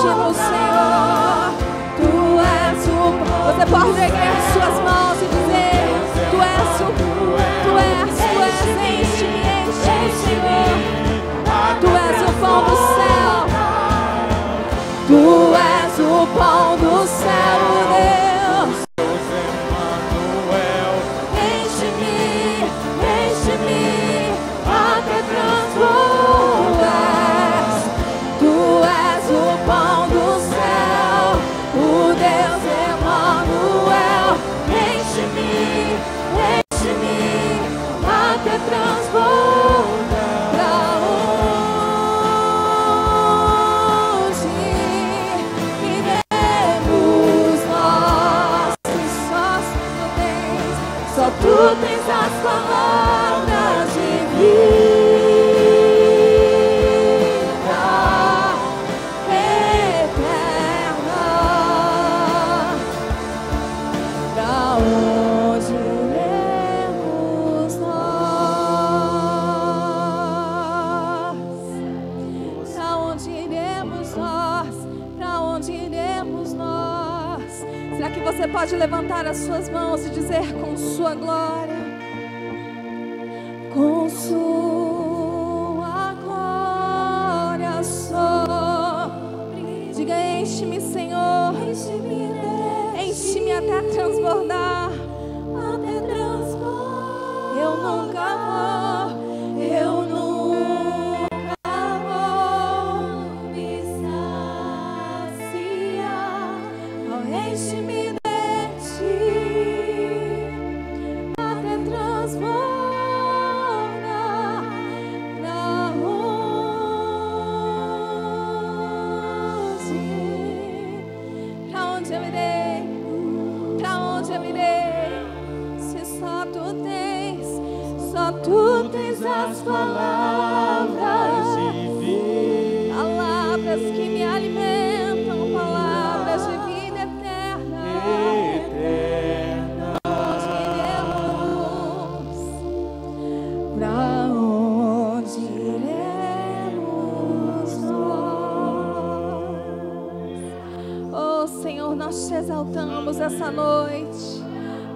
Enche-nos, Senhor. Tu és o... Você pode erguer suas mãos e dizer: Tu és o... Enche-me, Senhor. Tu és o pão do céu. Tu és o pão do céu, Deus. Enche-me, até transbordar. Tu és o pão do céu, o Deus Emanuel. Enche-me, até transbordar. Pra onde iremos nós? Só tu tens as palavras de vida eterna. Pra onde iremos nós? Pra onde iremos nós? Pra onde iremos nós? Será que você pode levantar as suas mãos e dizer com sua glória? Com sua glória só. Diga: enche-me, Senhor. Enche-me até transbordar. Eu nunca vou me saciar. Oh, enche-me de ti até transbordar. Pra onde eu irei? Pra onde eu irei? Se só tu tens as palavras de vida, palavras que me alimentam, palavras de vida eterna. Onde iremos? Pra onde iremos nós? Oh Senhor, nós te exaltamos essa noite.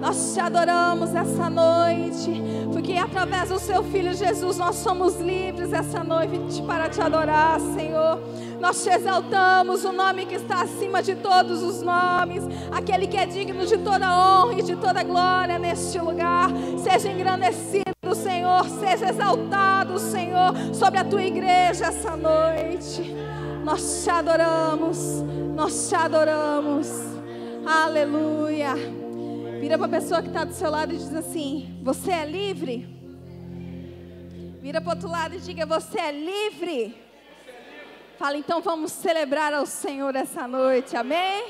Nós te adoramos essa noite, porque através do seu Filho Jesus nós somos livres essa noite para te adorar, Senhor. Nós te exaltamos, o nome que está acima de todos os nomes, aquele que é digno de toda honra e de toda glória neste lugar. Seja engrandecido, Senhor, seja exaltado, Senhor, sobre a tua igreja essa noite. Nós te adoramos, nós te adoramos. Aleluia. Vira para a pessoa que está do seu lado e diz assim: você é livre? Vira para o outro lado e diga: você é livre? Fala: então vamos celebrar ao Senhor essa noite, amém?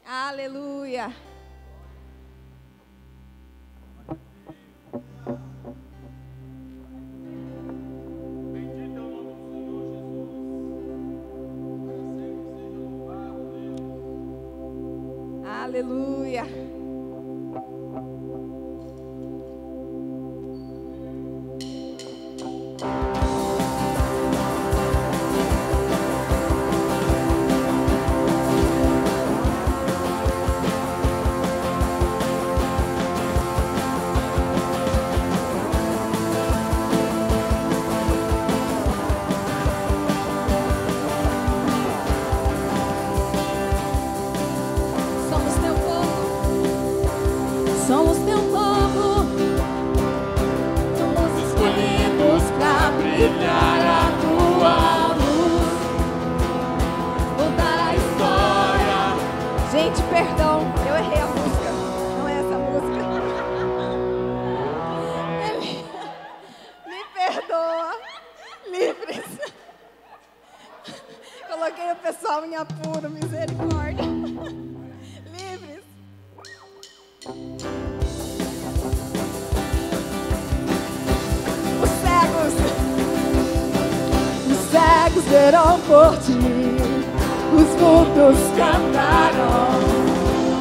Aleluia. Aleluia. Somos teu povo, somos escolhidos para brilhar a tua luz, mudar a história. Gente, perdão, eu errei a música, não é essa música. Me perdoa, livres. Coloquei o pessoal em apuro, misericórdia. Livres. Os cegos verão por ti, os mudos cantarão,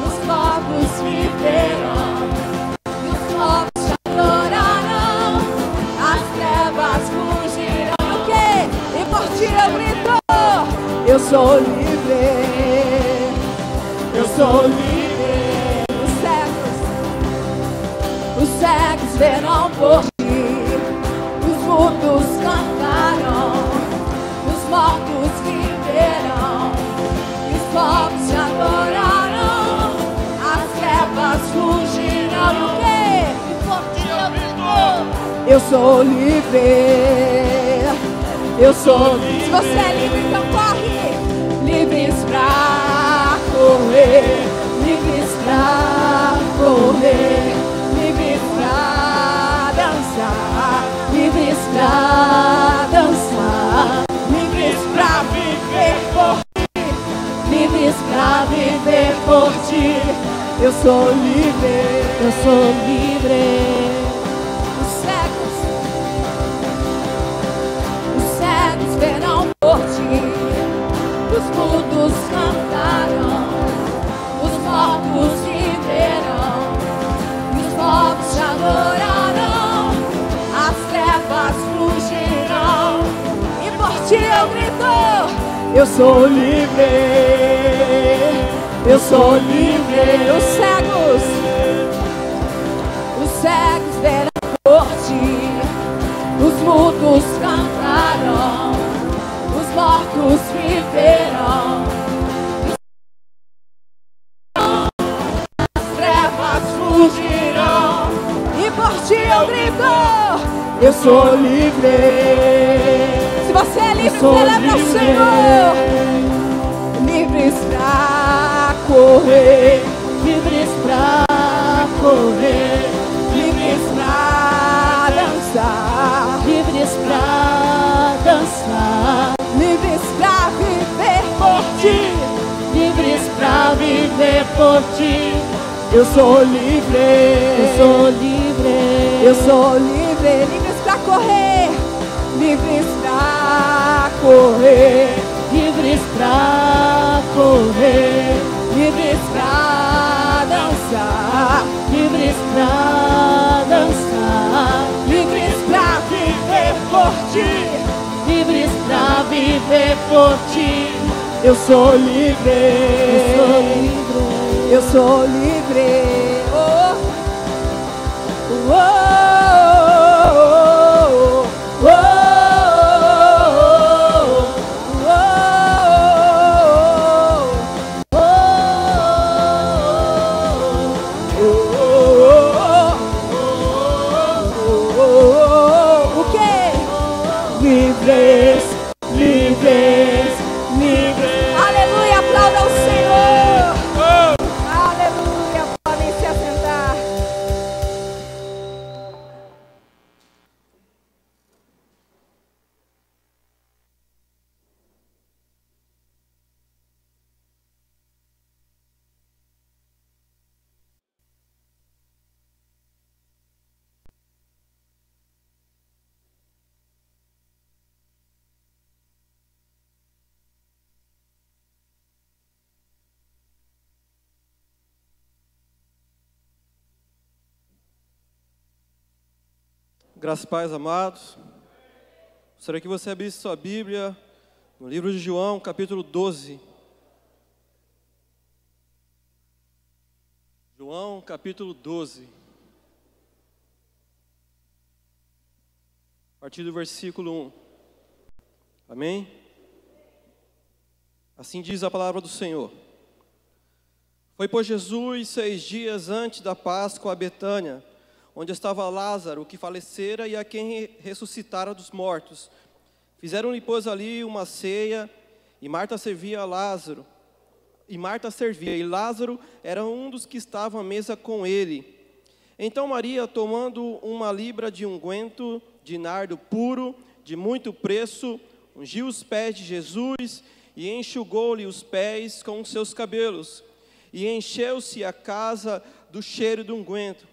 os corpos viverão, e os mortos te adorarão, as trevas fugirão. O quê? E por ti eu grito: eu sou sou livre, eu sou livre. Os cegos verão por ti, os mudos cantarão, os mortos viverão, e os povos te adorarão, as trevas fugirão. E o quê? E por ti eu grito, eu sou livre, eu sou livre. Se você é livre, então corre. Livres pra correr, livres pra correr, livres pra dançar, livres pra dançar, livres pra viver por ti, livres pra viver por ti. Eu sou livre, eu sou livre. Os cegos verão por ti, os mudos cantarão, os mortos viverão, e os povos te adorarão, as trevas fugirão, e por ti eu grito, eu sou livre, eu sou livre. Os cegos verão por ti, os mudos cantarão, os mortos viverão, as trevas fugirão, e por ti eu grito, eu sou livre. Se você é livre, celebra o Senhor. Livres pra correr, livres pra correr, livres pra dançar, livres pra dançar, livres pra viver por ti, livres pra viver por ti. Eu sou livre, eu sou livre, eu sou livre. Livres pra correr, livres pra correr, livres pra correr, livres pra dançar, livres pra dançar, livres pra viver por ti, livres pra viver por ti. Eu sou livre, eu sou livre, eu sou livre. Oh, oh, oh, oh, oh. O quê? Livres, livres, livres. Aleluia, aplauda o Senhor. Aleluia, podem se assentar. Graças e paz, amados. Gostaria que você abrisse sua Bíblia no livro de João, capítulo 12. João, capítulo 12. A partir do versículo 1. Amém? Assim diz a palavra do Senhor. Foi por Jesus 6 dias antes da Páscoa a Betânia, onde estava Lázaro, que falecera e a quem ressuscitara dos mortos. Fizeram-lhe, pois, ali uma ceia, e Marta servia, e Lázaro era um dos que estavam à mesa com ele. Então Maria, tomando uma libra de unguento de nardo puro, de muito preço, ungiu os pés de Jesus e enxugou-lhe os pés com os seus cabelos, e encheu-se a casa do cheiro do unguento.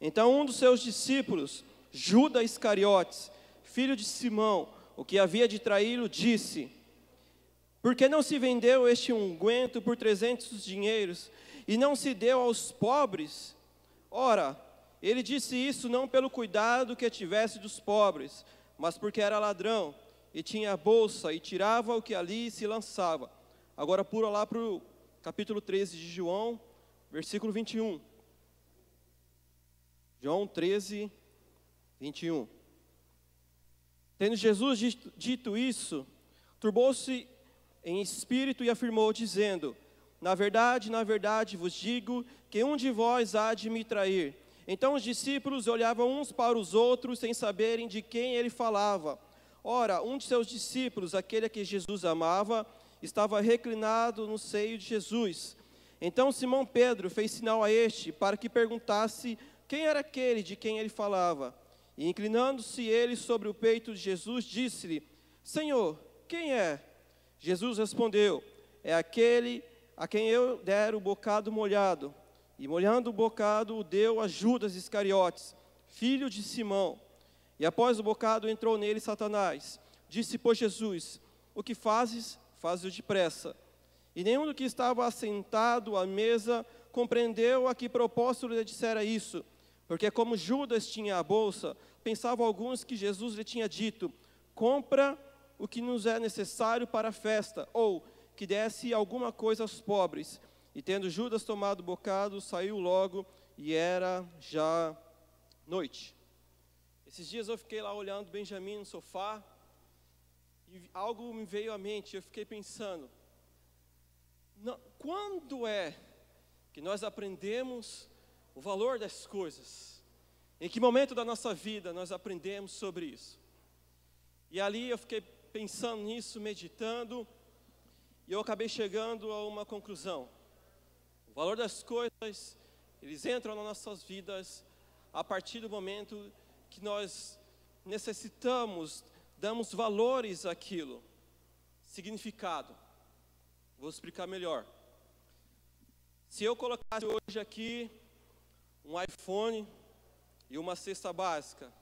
Então um dos seus discípulos, Judas Iscariotes, filho de Simão, o que havia de traí-lo, disse: por que não se vendeu este unguento por 300 dinheiros e não se deu aos pobres? Ora, ele disse isso não pelo cuidado que tivesse dos pobres, mas porque era ladrão e tinha a bolsa e tirava o que ali se lançava. Agora pula lá para o capítulo 13 de João, versículo 21. João 13, 21. Tendo Jesus dito isso, turbou-se em espírito e afirmou, dizendo: na verdade, vos digo que um de vós há de me trair. Então os discípulos olhavam uns para os outros, sem saberem de quem ele falava. Ora, um de seus discípulos, aquele a que Jesus amava, estava reclinado no seio de Jesus. Então Simão Pedro fez sinal a este, para que perguntasse quem era aquele de quem ele falava. E inclinando-se ele sobre o peito de Jesus, disse-lhe: Senhor, quem é? Jesus respondeu: é aquele a quem eu der o bocado molhado. E molhando o bocado, o deu a Judas Iscariotes, filho de Simão. E após o bocado entrou nele Satanás. Disse, pois, Jesus: o que fazes, faz-o depressa. E nenhum do que estava assentado à mesa compreendeu a que propósito lhe dissera isso. Porque como Judas tinha a bolsa, pensavam alguns que Jesus lhe tinha dito: compra o que nos é necessário para a festa, ou que desse alguma coisa aos pobres. E tendo Judas tomado o bocado, saiu logo, e era já noite. Esses dias eu fiquei lá olhando Benjamin no sofá, e algo me veio à mente. Eu fiquei pensando, quando é que nós aprendemos o valor das coisas? Em que momento da nossa vida nós aprendemos sobre isso? E ali eu fiquei pensando nisso, meditando, e eu acabei chegando a uma conclusão. O valor das coisas, eles entram nas nossas vidas a partir do momento que nós necessitamos, damos valores àquilo, significado. Vou explicar melhor. Se eu colocasse hoje aqui um iPhone e uma cesta básica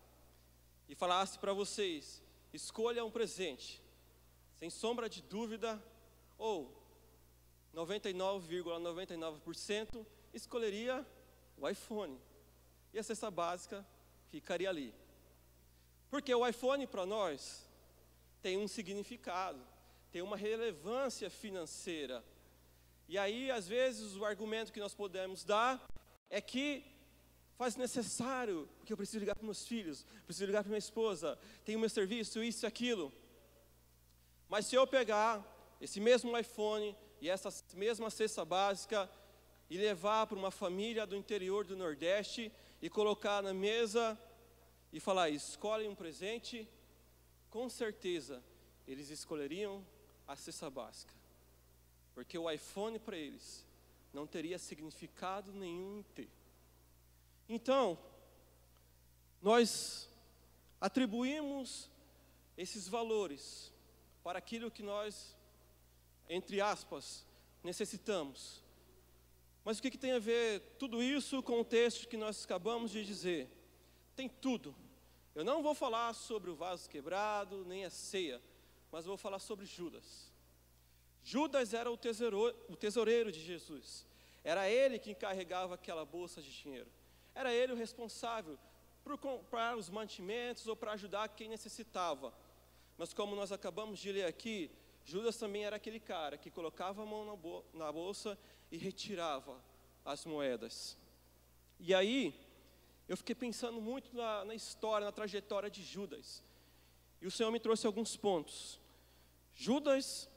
e falasse para vocês: escolha um presente, sem sombra de dúvida, ou 99,99% escolheria o iPhone, e a cesta básica ficaria ali. Porque o iPhone para nós tem um significado, tem uma relevância financeira. E aí, às vezes, o argumento que nós podemos dar é que faz necessário, porque eu preciso ligar para meus filhos, preciso ligar para minha esposa, tenho meu serviço, isso e aquilo. Mas se eu pegar esse mesmo iPhone e essa mesma cesta básica e levar para uma família do interior do Nordeste e colocar na mesa e falar: escolhem um presente, com certeza eles escolheriam a cesta básica, porque o iPhone para eles não teria significado nenhum em ter. Então, nós atribuímos esses valores para aquilo que nós, entre aspas, necessitamos. Mas o que tem a ver tudo isso com o texto que nós acabamos de dizer? Tem tudo. Eu não vou falar sobre o vaso quebrado, nem a ceia, mas vou falar sobre Judas. Judas era o tesoureiro de Jesus. Era ele quem carregava aquela bolsa de dinheiro. Era ele o responsável por comprar os mantimentos ou para ajudar quem necessitava. Mas como nós acabamos de ler aqui, Judas também era aquele cara que colocava a mão na bolsa e retirava as moedas. E aí, eu fiquei pensando muito na história, na trajetória de Judas. E o Senhor me trouxe alguns pontos. Judas,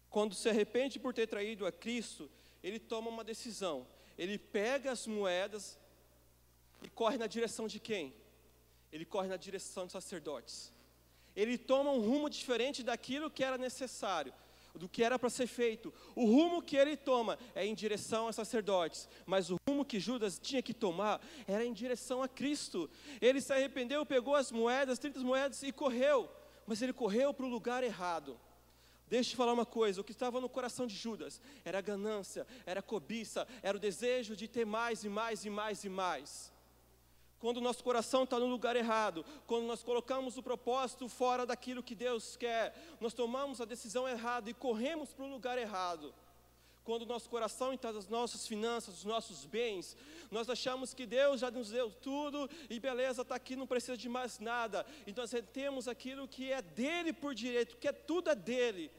quando se arrepende por ter traído a Cristo, ele toma uma decisão. Ele pega as moedas e corre na direção de quem? Ele corre na direção dos sacerdotes. Ele toma um rumo diferente daquilo que era necessário, do que era para ser feito. O rumo que ele toma é em direção aos sacerdotes, mas o rumo que Judas tinha que tomar era em direção a Cristo. Ele se arrependeu, pegou as moedas, 30 moedas e correu, mas ele correu para o lugar errado. Deixa eu te falar uma coisa, o que estava no coração de Judas era a ganância, era a cobiça, era o desejo de ter mais e mais e mais e mais. Quando o nosso coração está no lugar errado, quando nós colocamos o propósito fora daquilo que Deus quer, nós tomamos a decisão errada e corremos para o lugar errado. Quando o nosso coração está nas nossas finanças, nos nossos bens, nós achamos que Deus já nos deu tudo e beleza, está aqui, não precisa de mais nada. E nós retemos aquilo que é dele por direito, que tudo é dele.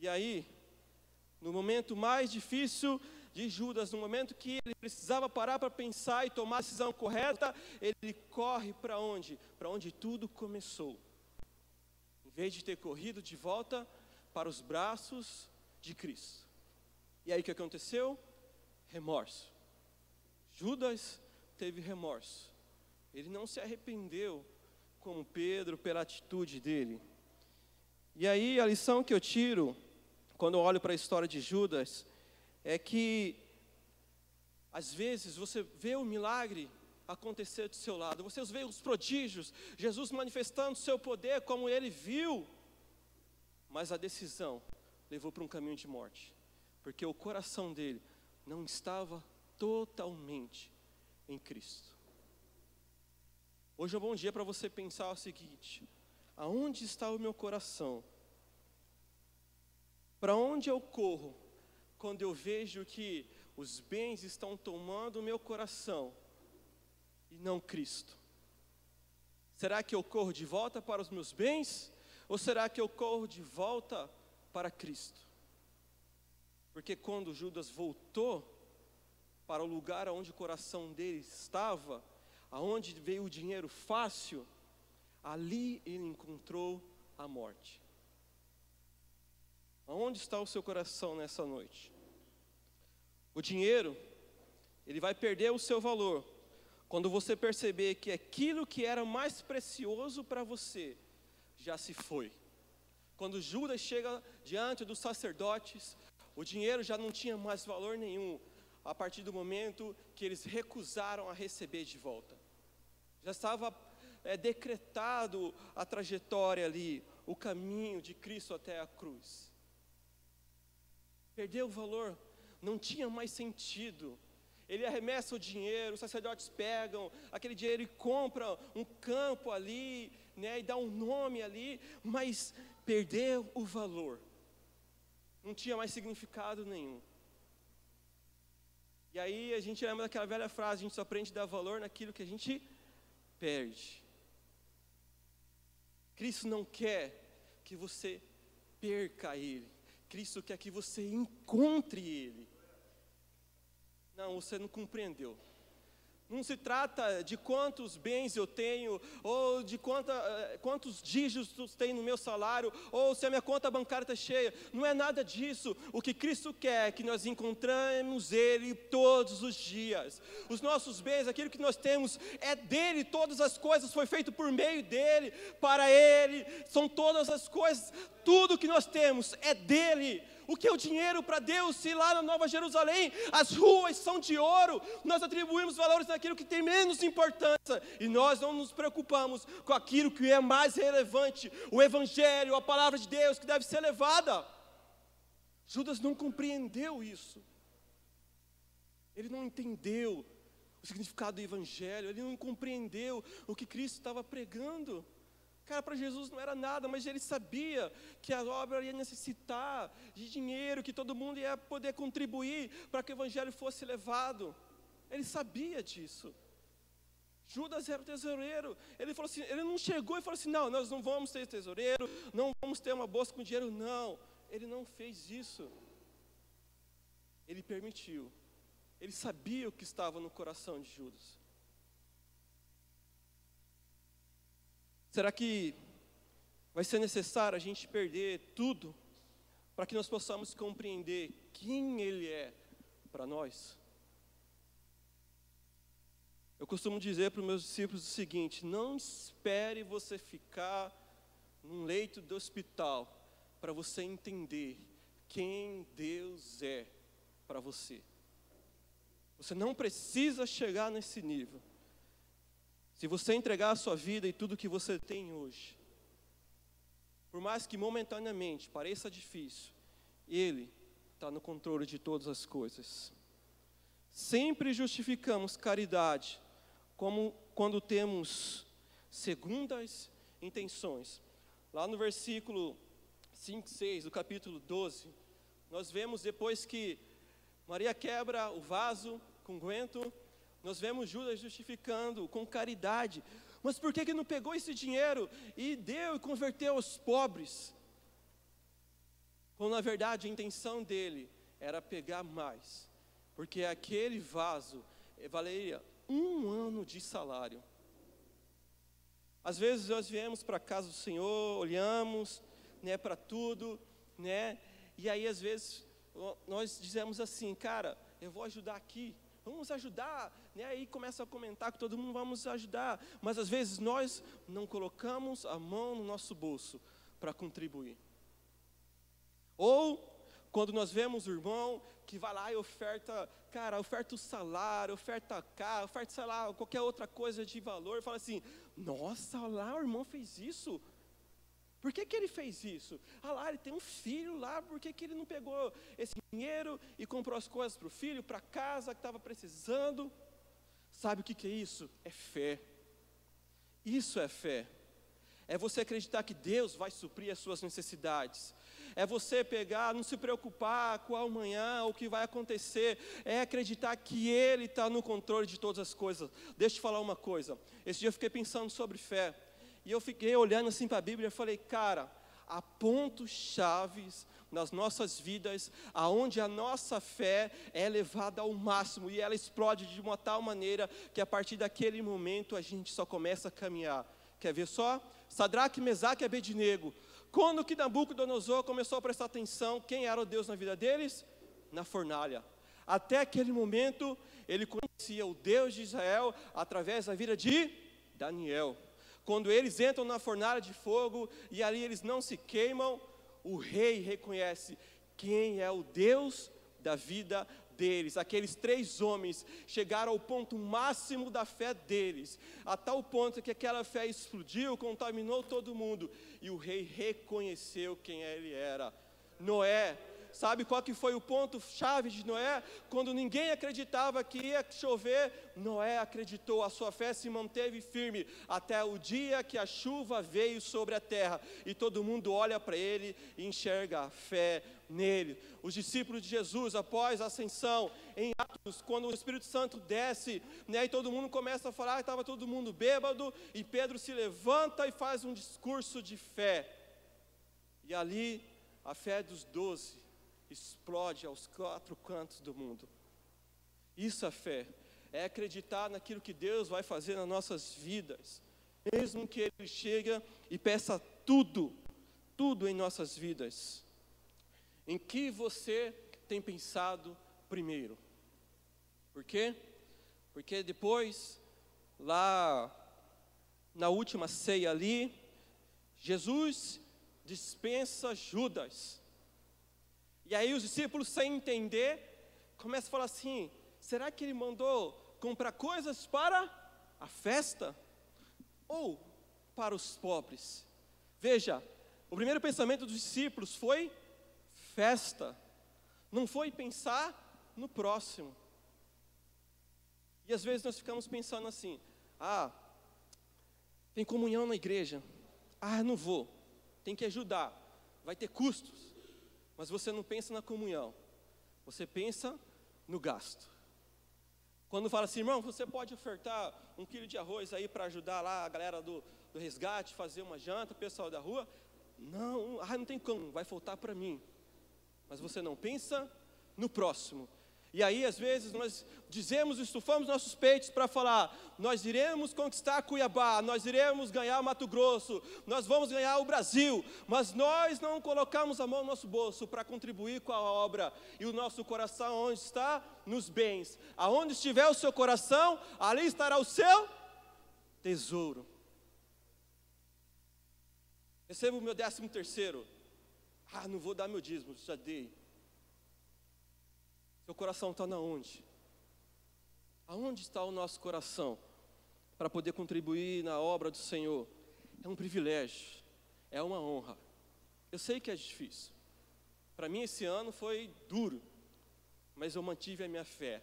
E aí, no momento mais difícil de Judas, no momento que ele precisava parar para pensar e tomar a decisão correta, ele corre para onde? Para onde tudo começou. Em vez de ter corrido de volta para os braços de Cristo. E aí o que aconteceu? Remorso. Judas teve remorso. Ele não se arrependeu como Pedro pela atitude dele. E aí a lição que eu tiro, quando eu olho para a história de Judas, é que às vezes você vê o milagre acontecer do seu lado, você vê os prodígios, Jesus manifestando o seu poder como ele viu, mas a decisão levou para um caminho de morte, porque o coração dele não estava totalmente em Cristo. Hoje é um bom dia para você pensar o seguinte: aonde está o meu coração? Para onde eu corro quando eu vejo que os bens estão tomando o meu coração e não Cristo? Será que eu corro de volta para os meus bens? Ou será que eu corro de volta para Cristo? Porque quando Judas voltou para o lugar onde o coração dele estava, aonde veio o dinheiro fácil, ali ele encontrou a morte. Aonde está o seu coração nessa noite? O dinheiro, ele vai perder o seu valor quando você perceber que aquilo que era mais precioso para você já se foi. Quando Judas chega diante dos sacerdotes, o dinheiro já não tinha mais valor nenhum, a partir do momento que eles recusaram a receber de volta. Já estava decretado a trajetória ali, o caminho de Cristo até a cruz. Perdeu o valor, não tinha mais sentido. Ele arremessa o dinheiro, os sacerdotes pegam aquele dinheiro e compram um campo ali, né, e dá um nome ali, mas perdeu o valor. Não tinha mais significado nenhum. E aí a gente lembra daquela velha frase: a gente só aprende a dar valor naquilo que a gente perde. Cristo não quer que você perca Ele. Cristo quer que você encontre Ele. Não, você não compreendeu. Não se trata de quantos bens eu tenho, ou de quantos dígitos tem no meu salário, ou se a minha conta bancária está cheia. Não é nada disso. O que Cristo quer é que nós encontremos Ele todos os dias. Os nossos bens, aquilo que nós temos, é dEle. Todas as coisas foi feito por meio dEle, para Ele. São todas as coisas, tudo que nós temos é dEle. O que é o dinheiro para Deus? Se lá na Nova Jerusalém as ruas são de ouro, nós atribuímos valores naquilo que tem menos importância, e nós não nos preocupamos com aquilo que é mais relevante, o Evangelho, a palavra de Deus, que deve ser levada. Judas não compreendeu isso. Ele não entendeu o significado do Evangelho, ele não compreendeu o que Cristo estava pregando. Cara, para Jesus não era nada, mas ele sabia que a obra ia necessitar de dinheiro, que todo mundo ia poder contribuir para que o Evangelho fosse levado. Ele sabia disso. Judas era o tesoureiro. Ele falou assim, ele não chegou e falou assim: não, nós não vamos ter tesoureiro, não vamos ter uma bolsa com dinheiro, não. Ele não fez isso. Ele permitiu. Ele sabia o que estava no coração de Judas. Será que vai ser necessário a gente perder tudo para que nós possamos compreender quem Ele é para nós? Eu costumo dizer para os meus discípulos o seguinte: não espere você ficar num leito de hospital para você entender quem Deus é para você. Você não precisa chegar nesse nível. Se você entregar a sua vida e tudo que você tem hoje, por mais que momentaneamente pareça difícil, Ele está no controle de todas as coisas. Sempre justificamos caridade como quando temos segundas intenções. Lá no versículo 5, 6 do capítulo 12, nós vemos, depois que Maria quebra o vaso com unguento, nós vemos Judas justificando com caridade. Mas por que não pegou esse dinheiro e deu e converteu aos pobres? quando na verdade a intenção dele era pegar mais, porque aquele vaso valeria 1 ano de salário. Às vezes nós viemos para a casa do Senhor, olhamos, né, para tudo, né, e aí às vezes nós dizemos assim, cara, eu vou ajudar aqui, vamos ajudar, né, aí começa a comentar que todo mundo vamos ajudar, mas às vezes nós não colocamos a mão no nosso bolso para contribuir. Ou quando nós vemos o irmão que vai lá e oferta, cara, oferta o salário, oferta carro, oferta, sei lá, qualquer outra coisa de valor, fala assim, nossa, olha lá, o irmão fez isso. Por que ele fez isso? Ah lá, ele tem um filho lá, por que ele não pegou esse dinheiro e comprou as coisas para o filho, para casa que estava precisando? Sabe o que é isso? É fé. Isso é fé. É você acreditar que Deus vai suprir as suas necessidades. É você pegar, não se preocupar com o amanhã, o que vai acontecer. É acreditar que Ele está no controle de todas as coisas. Deixa eu te falar uma coisa. Esse dia eu fiquei pensando sobre fé. E eu fiquei olhando assim para a Bíblia e falei, cara, há pontos chaves nas nossas vidas, aonde a nossa fé é levada ao máximo e ela explode de uma tal maneira que a partir daquele momento a gente só começa a caminhar. Quer ver só? Sadraque, Mesaque e Abednego. Quando que Nabucodonosor começou a prestar atenção, quem era o Deus na vida deles? Na fornalha. Até aquele momento, ele conhecia o Deus de Israel através da vida de Daniel. Quando eles entram na fornalha de fogo e ali eles não se queimam, o rei reconhece quem é o Deus da vida deles. Aqueles 3 homens chegaram ao ponto máximo da fé deles, a tal ponto que aquela fé explodiu, contaminou todo mundo, e o rei reconheceu quem ele era. Noé, sabe qual que foi o ponto-chave de Noé? Quando ninguém acreditava que ia chover, Noé acreditou, a sua fé se manteve firme, até o dia que a chuva veio sobre a terra, e todo mundo olha para ele e enxerga a fé nele. Os discípulos de Jesus, após a ascensão, em Atos, quando o Espírito Santo desce, né, e todo mundo começa a falar, estava todo mundo bêbado, e Pedro se levanta e faz um discurso de fé, e ali, a fé dos 12 explode aos 4 cantos do mundo. Isso é fé, é acreditar naquilo que Deus vai fazer nas nossas vidas, mesmo que Ele chegue e peça tudo em nossas vidas. Em que você tem pensado primeiro? Por quê? Porque depois, lá na última ceia ali, Jesus dispensa Judas. E aí os discípulos, sem entender, começam a falar assim, será que ele mandou comprar coisas para a festa? Ou para os pobres? Veja, o primeiro pensamento dos discípulos foi festa, não foi pensar no próximo. E às vezes nós ficamos pensando assim, tem comunhão na igreja, não vou, tem que ajudar, vai ter custos. Mas você não pensa na comunhão, você pensa no gasto. Quando fala assim, irmão, você pode ofertar 1 quilo de arroz aí para ajudar lá a galera do resgate, fazer uma janta, o pessoal da rua? Não, não tem como, vai faltar para mim. Mas você não pensa no próximo. E aí às vezes nós estufamos nossos peitos para falar, nós iremos conquistar Cuiabá, nós iremos ganhar Mato Grosso, nós vamos ganhar o Brasil, mas nós não colocamos a mão no nosso bolso para contribuir com a obra. E o nosso coração onde está? Nos bens. Aonde estiver o seu coração, ali estará o seu tesouro. Recebo o meu 13º. Não vou dar meu dízimo, já dei. Seu coração está onde? Aonde está o nosso coração para poder contribuir na obra do Senhor? É um privilégio, é uma honra. Eu sei que é difícil. Para mim esse ano foi duro, mas eu mantive a minha fé.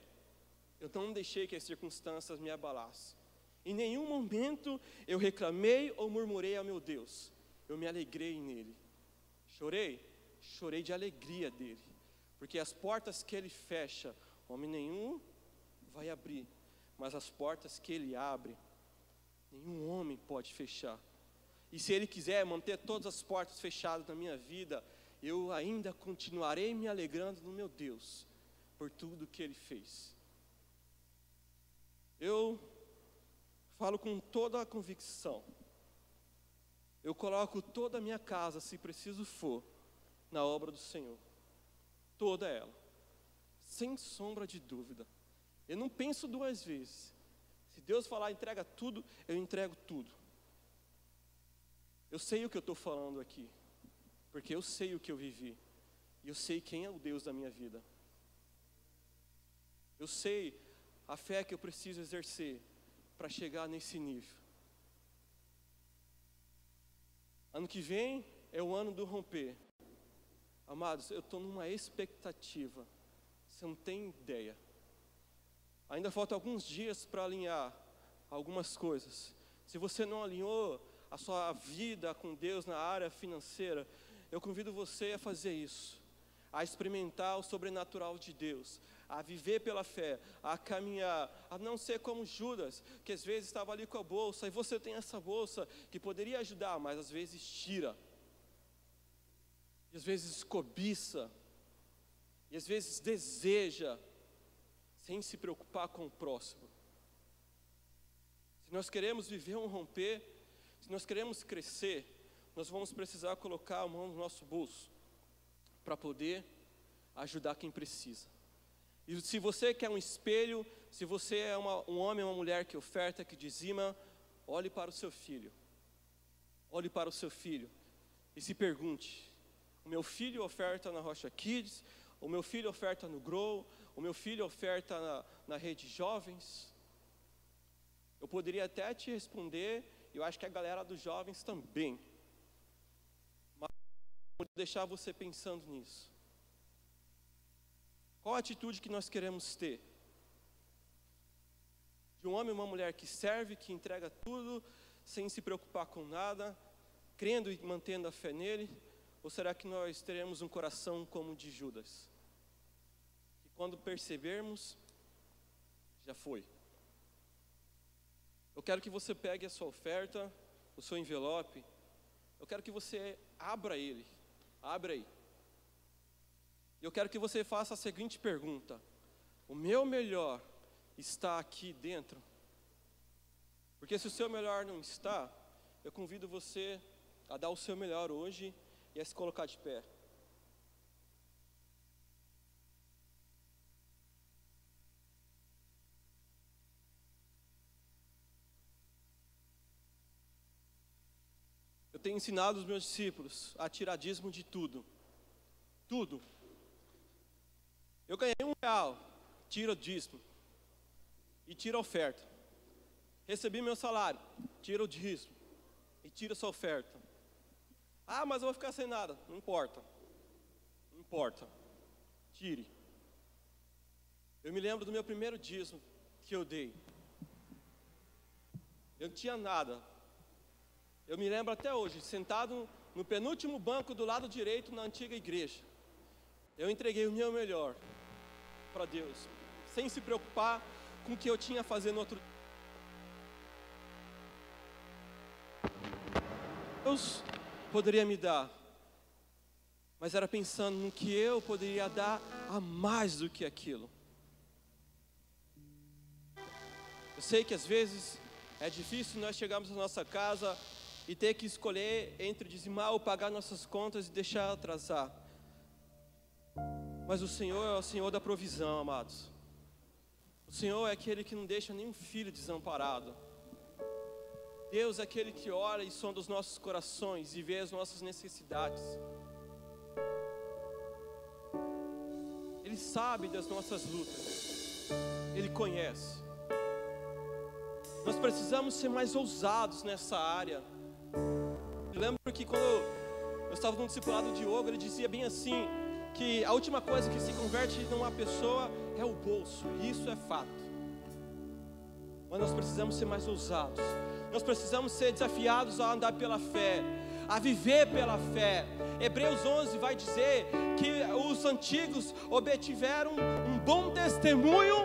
Eu não deixei que as circunstâncias me abalassem. Em nenhum momento eu reclamei ou murmurei ao meu Deus. Eu me alegrei nele. Chorei de alegria dele. Porque as portas que ele fecha, homem nenhum vai abrir. Mas as portas que ele abre, nenhum homem pode fechar. E se ele quiser manter todas as portas fechadas na minha vida, eu ainda continuarei me alegrando no meu Deus, por tudo que Ele fez. Eu falo com toda a convicção, eu coloco toda a minha casa, se preciso for, na obra do Senhor, toda ela, sem sombra de dúvida. Eu não penso duas vezes. Se Deus falar entrega tudo, eu entrego tudo. Eu sei o que eu estou falando aqui, porque eu sei o que eu vivi, e eu sei quem é o Deus da minha vida. Eu sei a fé que eu preciso exercer para chegar nesse nível. Ano que vem é o ano do romper. Amados, eu estou numa expectativa, você não tem ideia. Ainda faltam alguns dias para alinhar algumas coisas. Se você não alinhou a sua vida com Deus na área financeira, eu convido você a fazer isso, a experimentar o sobrenatural de Deus, a viver pela fé, a caminhar, a não ser como Judas, que às vezes estava ali com a bolsa, e você tem essa bolsa que poderia ajudar, mas às vezes tira, e às vezes cobiça, e às vezes deseja, sem se preocupar com o próximo. Se nós queremos viver um romper, se nós queremos crescer, nós vamos precisar colocar a mão no nosso bolso para poder ajudar quem precisa. E se você quer um espelho, se você é um homem ou uma mulher que oferta, que dizima, olhe para o seu filho. Olhe para o seu filho e se pergunte: o meu filho oferta na Rocha Kids? O meu filho oferta no Grow? O meu filho oferta na Rede Jovens? Eu poderia até te responder, eu acho que a galera dos jovens também. Mas vou deixar você pensando nisso. Qual a atitude que nós queremos ter? De um homem ou uma mulher que serve, que entrega tudo, sem se preocupar com nada, crendo e mantendo a fé nele? Ou será que nós teremos um coração como o de Judas? Que quando percebermos, já foi. Eu quero que você pegue a sua oferta, o seu envelope. Eu quero que você abra ele. Abra aí. Eu quero que você faça a seguinte pergunta: o meu melhor está aqui dentro? Porque se o seu melhor não está, eu convido você a dar o seu melhor hoje e a se colocar de pé. Eu tenho ensinado os meus discípulos a tirar dízimo de tudo. Tudo. Eu ganhei R$1, tira o dízimo e tira a oferta. Recebi meu salário, tira o dízimo e tira a sua oferta. Ah, mas eu vou ficar sem nada. Não importa. Não importa. Tire. Eu me lembro do meu primeiro dízimo que eu dei. Eu não tinha nada. Eu me lembro até hoje, sentado no penúltimo banco do lado direito na antiga igreja. Eu entreguei o meu melhor para Deus, sem se preocupar com o que eu tinha a fazer no outro. Deus poderia me dar, mas era pensando no que eu poderia dar a mais do que aquilo. Eu sei que às vezes é difícil nós chegarmos na nossa casa e ter que escolher entre dizimar ou pagar nossas contas e deixar atrasar. Mas o Senhor é o Senhor da provisão, amados. O Senhor é aquele que não deixa nenhum filho desamparado. Deus é aquele que olha e sonda os nossos corações e vê as nossas necessidades. Ele sabe das nossas lutas. Ele conhece. Nós precisamos ser mais ousados nessa área. Eu lembro que quando eu estava no discipulado de Diogo, ele dizia bem assim, que a última coisa que se converte numa pessoa é o bolso, e isso é fato. Mas nós precisamos ser mais ousados. Nós precisamos ser desafiados a andar pela fé, a viver pela fé. Hebreus 11 vai dizer que os antigos obtiveram um bom testemunho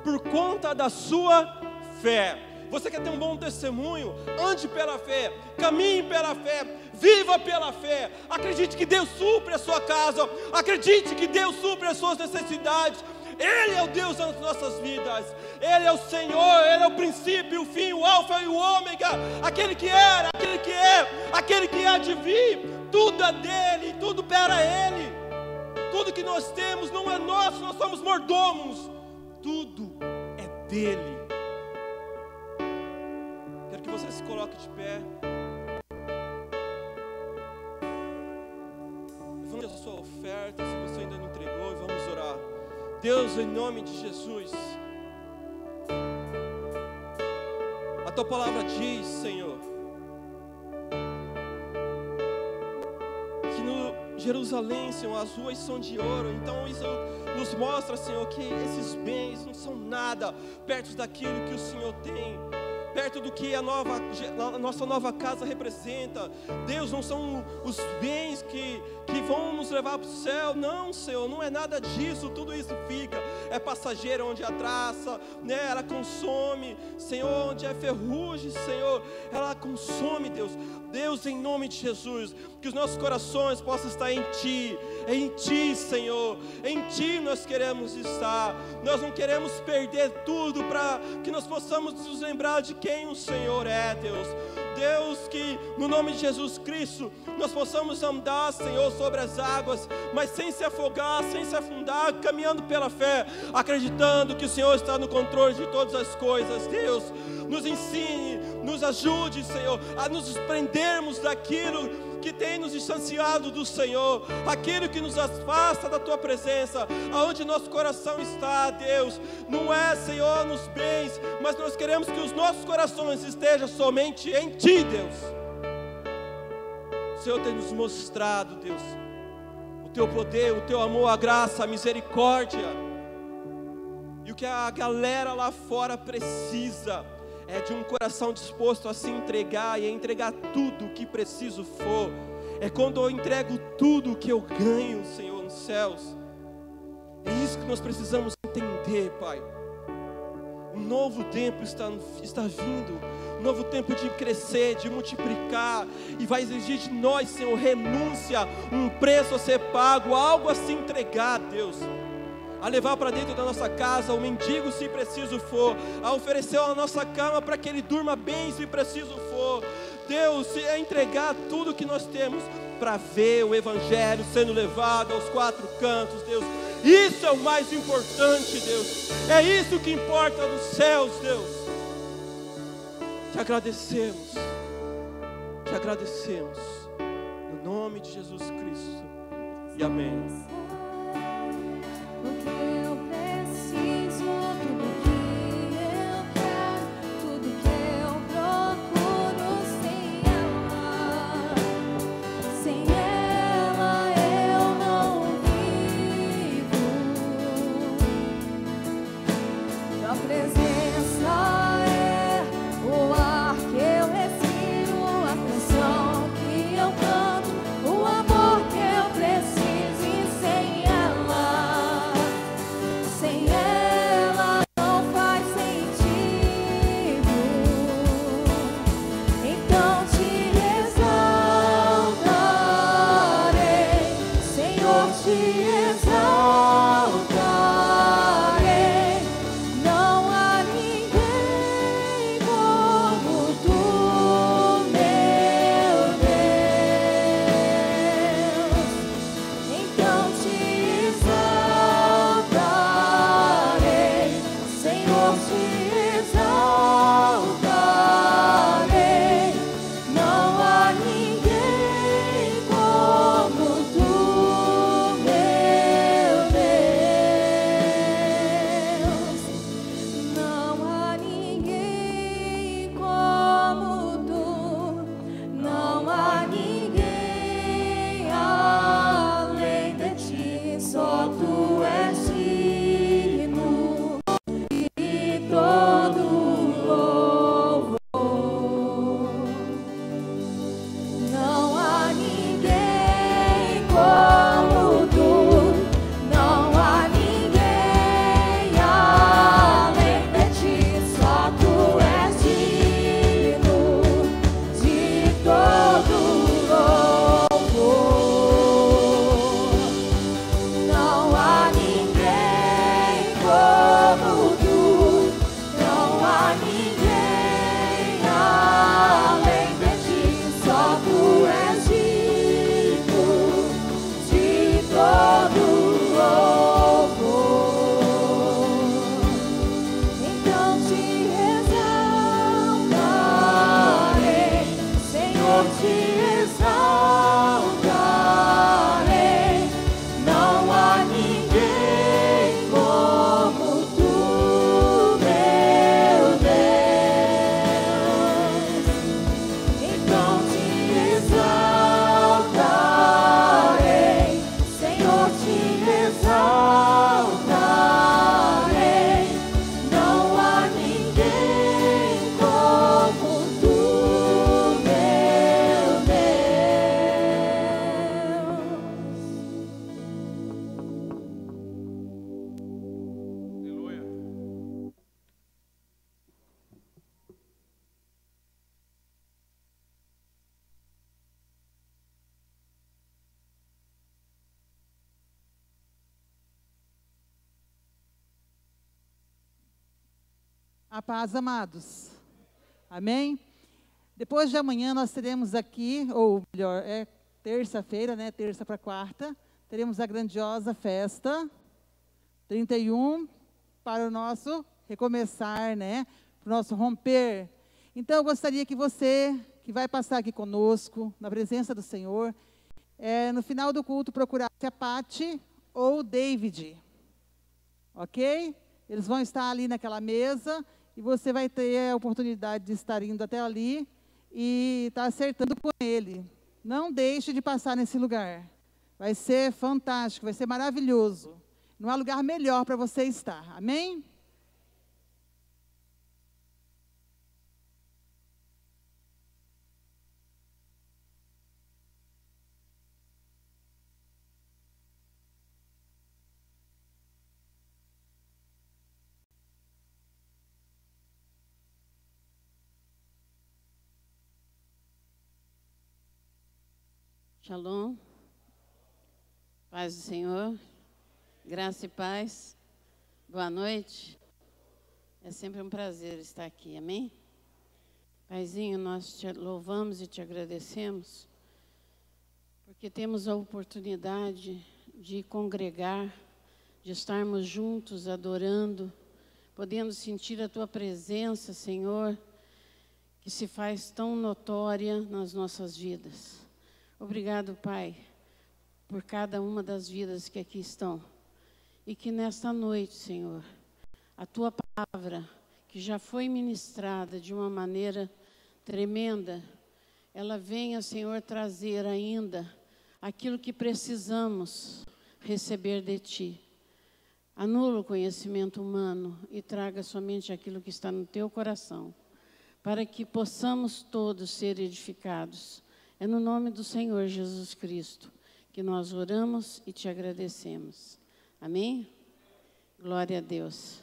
por conta da sua fé. Você quer ter um bom testemunho? Ande pela fé, caminhe pela fé, viva pela fé. Acredite que Deus supre a sua casa, acredite que Deus supre as suas necessidades. Ele é o Deus das nossas vidas, Ele é o Senhor, Ele é o princípio, o fim, o alfa e o ômega, aquele que era, aquele que é, aquele que há de vir. Tudo é dele, tudo para Ele. Tudo que nós temos não é nosso, nós somos mordomos. Tudo é dele. Quero que você se coloque de pé. Levante a sua oferta, se você ainda não entregou, e vamos orar. Deus, em nome de Jesus, a tua palavra diz, Senhor, que no Jerusalém, Senhor, as ruas são de ouro. Então isso nos mostra, Senhor, que esses bens não são nada perto daquilo que o Senhor tem, perto do que a nossa nova casa representa. Deus, não são os bens que vão nos levar para o céu. Não, Senhor, não é nada disso. Tudo isso fica, é passageiro. Onde a traça, né, ela consome, Senhor, onde é ferrugem, Senhor, ela consome, Deus. Deus, em nome de Jesus, que os nossos corações possam estar em Ti, Senhor. Em Ti nós queremos estar. Nós não queremos perder tudo, para que nós possamos nos lembrar de quem o Senhor é, Deus. Deus, que no nome de Jesus Cristo nós possamos andar, Senhor, sobre as águas, mas sem se afogar, sem se afundar, caminhando pela fé, acreditando que o Senhor está no controle de todas as coisas. Deus, nos ensine, nos ajude, Senhor, a nos desprendermos daquilo que tem nos distanciado do Senhor, aquilo que nos afasta da Tua presença. Aonde nosso coração está, Deus, não é, Senhor, nos bens, mas nós queremos que os nossos corações estejam somente em Ti, Deus. O Senhor tem nos mostrado, Deus, o Teu poder, o Teu amor, a graça, a misericórdia. E o que a galera lá fora precisa é de um coração disposto a se entregar e a entregar tudo o que preciso for. É quando eu entrego tudo o que eu ganho, Senhor, nos céus. É isso que nós precisamos entender, Pai. Um novo tempo está vindo. Um novo tempo de crescer, de multiplicar. E vai exigir de nós, Senhor, renúncia, um preço a ser pago, algo a se entregar, Deus. A levar para dentro da nossa casa o mendigo, se preciso for, a oferecer a nossa cama para que ele durma bem, se preciso for. Deus, é entregar tudo que nós temos para ver o Evangelho sendo levado aos quatro cantos, Deus. Isso é o mais importante, Deus. É isso que importa nos céus, Deus. Te agradecemos, no nome de Jesus Cristo, e amém. O que eu preciso, tudo que eu quero, tudo que eu procuro, sem ela eu não vivo. Tua presença é o ar que eu respiro, a canção que eu canto, o amor que eu preciso. E sem ela não faz sentido. Então te exaltarei, Senhor, te exaltarei. Não há ninguém como tu, meu Deus. Então te exaltarei, Senhor, te exaltarei. Não há ninguém como tu, meu A paz, amados. Amém? Depois de amanhã nós teremos aqui, ou melhor, é terça-feira, né? Terça para quarta, teremos a grandiosa festa 31 para o nosso recomeçar, né? Para o nosso romper. Então eu gostaria que você, que vai passar aqui conosco, na presença do Senhor, no final do culto procurasse a Pati ou o David. Ok? Eles vão estar ali naquela mesa e você vai ter a oportunidade de estar indo até ali e estar acertando com ele. Não deixe de passar nesse lugar. Vai ser fantástico, vai ser maravilhoso. Não há lugar melhor para você estar. Amém? Shalom, paz do Senhor, graça e paz, boa noite, é sempre um prazer estar aqui, amém? Paizinho, nós te louvamos e te agradecemos, porque temos a oportunidade de congregar, de estarmos juntos adorando, podendo sentir a Tua presença, Senhor, que se faz tão notória nas nossas vidas. Obrigado, Pai, por cada uma das vidas que aqui estão. E que nesta noite, Senhor, a Tua palavra, que já foi ministrada de uma maneira tremenda, ela venha, Senhor, trazer ainda aquilo que precisamos receber de Ti. Anula o conhecimento humano e traga somente aquilo que está no Teu coração, para que possamos todos ser edificados. É no nome do Senhor Jesus Cristo que nós oramos e te agradecemos. Amém? Glória a Deus.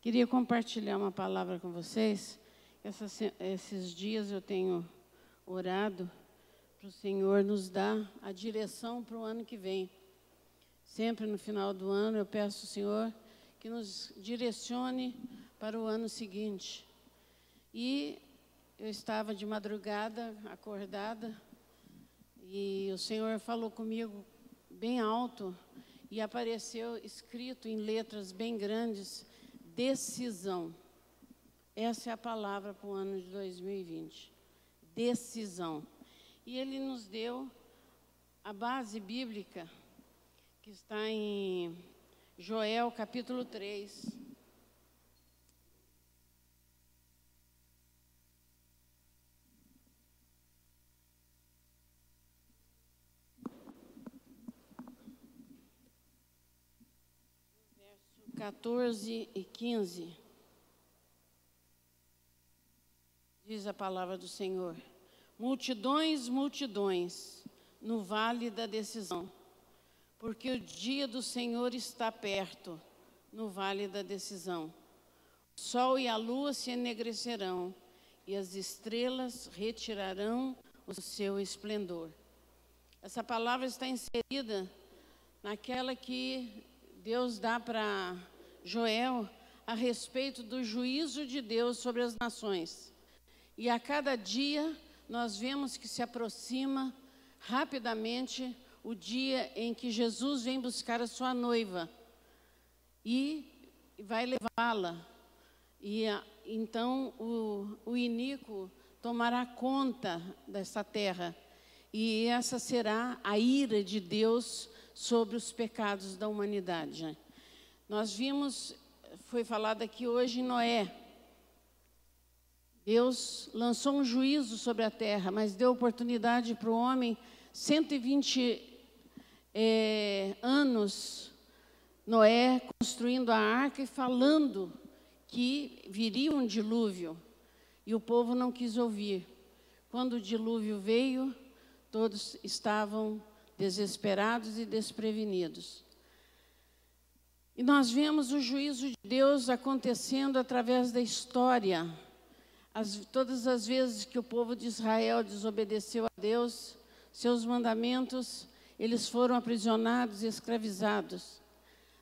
Queria compartilhar uma palavra com vocês. Esses dias eu tenho orado para o Senhor nos dar a direção para o ano que vem. Sempre no final do ano eu peço ao Senhor que nos direcione para o ano seguinte. E eu estava de madrugada, acordada, e o Senhor falou comigo bem alto, e apareceu escrito em letras bem grandes, decisão. Essa é a palavra para o ano de 2020, decisão. E Ele nos deu a base bíblica, que está em Joel, capítulo 3. Verso 14 e 15. Diz a palavra do Senhor: multidões, multidões, no vale da decisão, porque o dia do Senhor está perto, no vale da decisão. O sol e a lua se enegrecerão, e as estrelas retirarão o seu esplendor. Essa palavra está inserida naquela que Deus dá para Joel a respeito do juízo de Deus sobre as nações. E a cada dia nós vemos que se aproxima rapidamente o dia em que Jesus vem buscar a sua noiva e vai levá-la. E então o iníquo tomará conta dessa terra. E essa será a ira de Deus sobre os pecados da humanidade. Nós vimos, foi falado aqui hoje em Noé. Deus lançou um juízo sobre a terra, mas deu oportunidade para o homem, 120 anos, Noé construindo a arca e falando que viria um dilúvio. E o povo não quis ouvir. Quando o dilúvio veio, todos estavam desesperados e desprevenidos. E nós vemos o juízo de Deus acontecendo através da história. Todas as vezes que o povo de Israel desobedeceu a Deus, seus mandamentos, eles foram aprisionados e escravizados.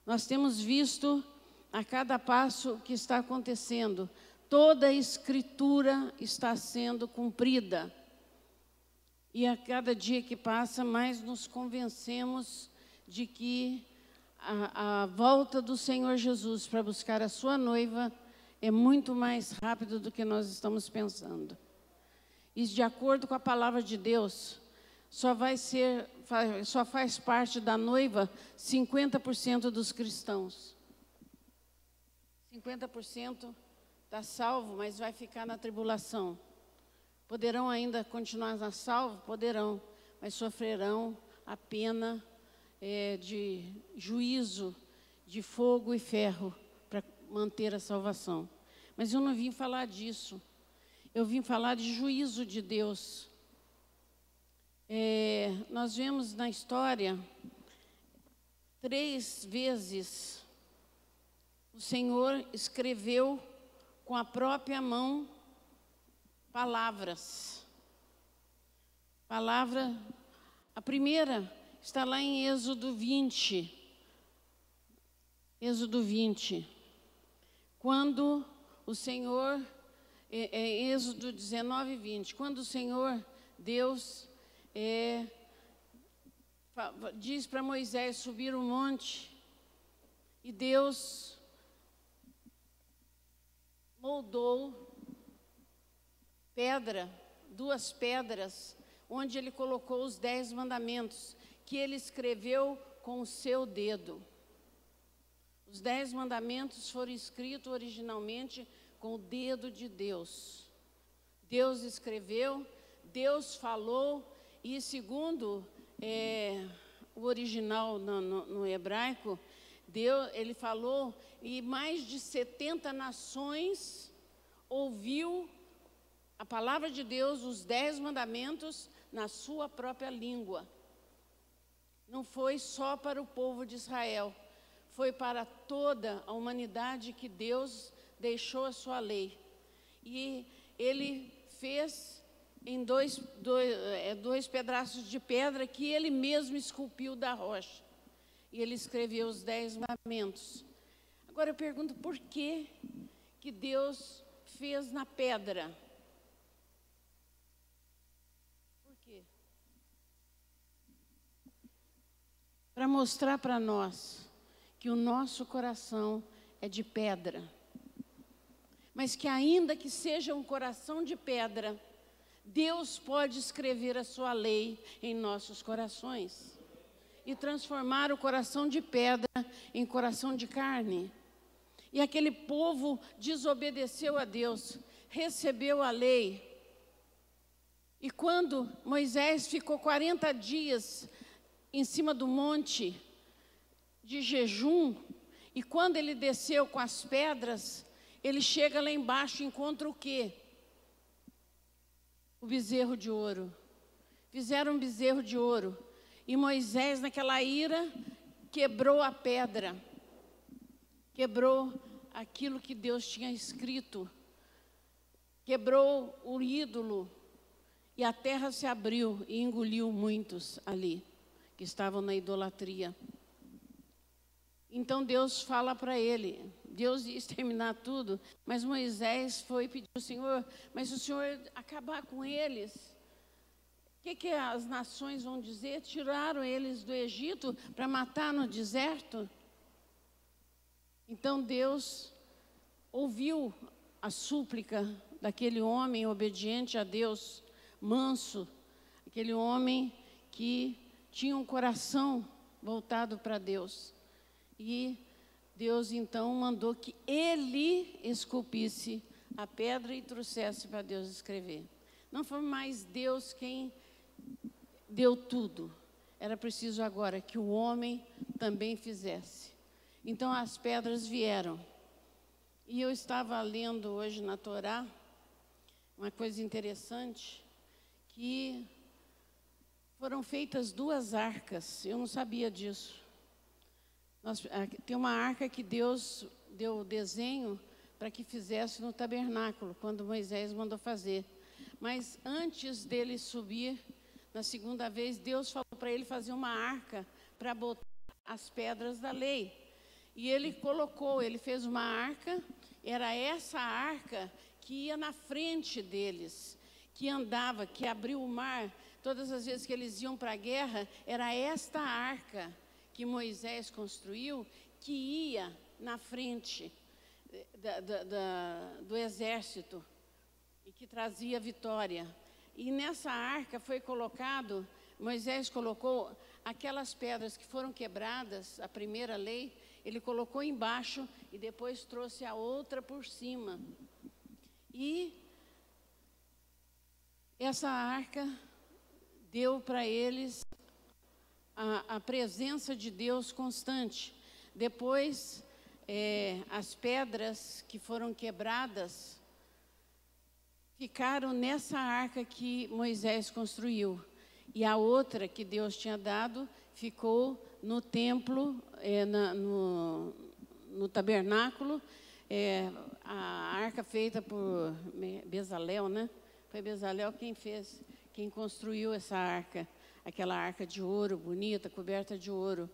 Nós temos visto a cada passo o que está acontecendo. Toda a Escritura está sendo cumprida. E a cada dia que passa, mais nos convencemos de que a volta do Senhor Jesus para buscar a sua noiva é muito mais rápido do que nós estamos pensando. E de acordo com a palavra de Deus, só faz parte da noiva 50% dos cristãos. 50% está salvo, mas vai ficar na tribulação. Poderão ainda continuar na salvo? Poderão, mas sofrerão a pena de juízo, de fogo e ferro para manter a salvação. Mas eu não vim falar disso. Eu vim falar de juízo de Deus. Nós vemos na história 3 vezes o Senhor escreveu com a própria mão palavras. A primeira está lá em Êxodo 20. Êxodo 20. Quando o Senhor, Êxodo 19, 20. Quando o Senhor, Deus, diz para Moisés subir o monte, e Deus moldou duas pedras, onde ele colocou os 10 mandamentos, que ele escreveu com o seu dedo. Os 10 mandamentos foram escritos originalmente com o dedo de Deus. Deus escreveu, Deus falou, e segundo o original no hebraico, ele falou, e mais de 70 nações ouviu a palavra de Deus, os 10 mandamentos, na sua própria língua. Não foi só para o povo de Israel, foi para toda a humanidade que Deus deixou a sua lei. E ele fez em dois pedaços de pedra que ele mesmo esculpiu da rocha. E ele escreveu os 10 mandamentos. Agora eu pergunto, por que Deus fez na pedra? Por quê? Para mostrar para nós que o nosso coração é de pedra. Mas que ainda que seja um coração de pedra, Deus pode escrever a sua lei em nossos corações e transformar o coração de pedra em coração de carne. E aquele povo desobedeceu a Deus, recebeu a lei. E quando Moisés ficou 40 dias em cima do monte de jejum, e quando ele desceu com as pedras, ele chega lá embaixo e encontra o quê? O bezerro de ouro. Fizeram um bezerro de ouro. E Moisés, naquela ira, quebrou a pedra. Quebrou aquilo que Deus tinha escrito. Quebrou o ídolo. E a terra se abriu e engoliu muitos ali, que estavam na idolatria. Então Deus fala para ele, Deus ia exterminar tudo, mas Moisés foi pedir ao Senhor, mas se o Senhor acabar com eles, o que as nações vão dizer? Tiraram eles do Egito para matar no deserto? Então Deus ouviu a súplica daquele homem obediente a Deus, manso, aquele homem que tinha um coração voltado para Deus. E Deus então mandou que ele esculpisse a pedra e trouxesse para Deus escrever. Não foi mais Deus quem deu tudo. Era preciso agora que o homem também fizesse. Então as pedras vieram. E eu estava lendo hoje na Torá uma coisa interessante, que foram feitas 2 arcas. Eu não sabia disso. Tem uma arca que Deus deu o desenho para que fizesse no tabernáculo, quando Moisés mandou fazer. Mas antes dele subir, na segunda vez, Deus falou para ele fazer uma arca para botar as pedras da lei. E ele fez uma arca, era essa arca que ia na frente deles, que andava, que abriu o mar. Todas as vezes que eles iam para a guerra, era esta arca que Moisés construiu, que ia na frente do exército e que trazia vitória. E nessa arca foi colocado, Moisés colocou aquelas pedras que foram quebradas, a primeira lei, ele colocou embaixo e depois trouxe a outra por cima. E essa arca deu para eles a presença de Deus constante. Depois, as pedras que foram quebradas ficaram nessa arca que Moisés construiu. E a outra que Deus tinha dado ficou no templo, no tabernáculo, a arca feita por Bezalel, né? Foi Bezalel quem construiu essa arca, aquela arca de ouro, bonita, coberta de ouro.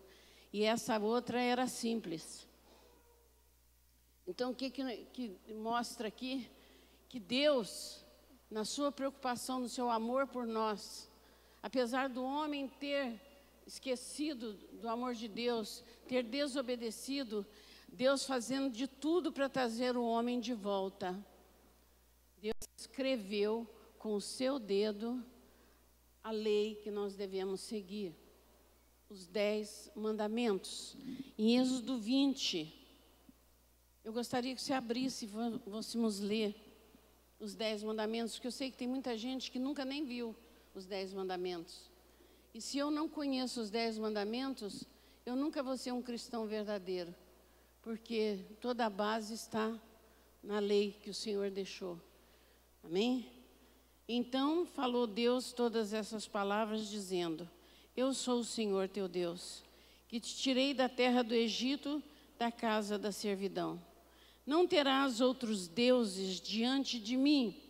E essa outra era simples. Então, o que mostra aqui? Que Deus, na sua preocupação, no seu amor por nós, apesar do homem ter esquecido do amor de Deus, ter desobedecido, Deus fazendo de tudo para trazer o homem de volta. Deus escreveu com o seu dedo a lei que nós devemos seguir, os 10 mandamentos. Em Êxodo 20, eu gostaria que você abrisse e fôssemos ler os 10 mandamentos, porque eu sei que tem muita gente que nunca nem viu os 10 mandamentos. E se eu não conheço os 10 mandamentos, eu nunca vou ser um cristão verdadeiro, porque toda a base está na lei que o Senhor deixou. Amém? Então falou Deus todas essas palavras, dizendo: Eu sou o Senhor teu Deus, que te tirei da terra do Egito, da casa da servidão. Não terás outros deuses diante de mim.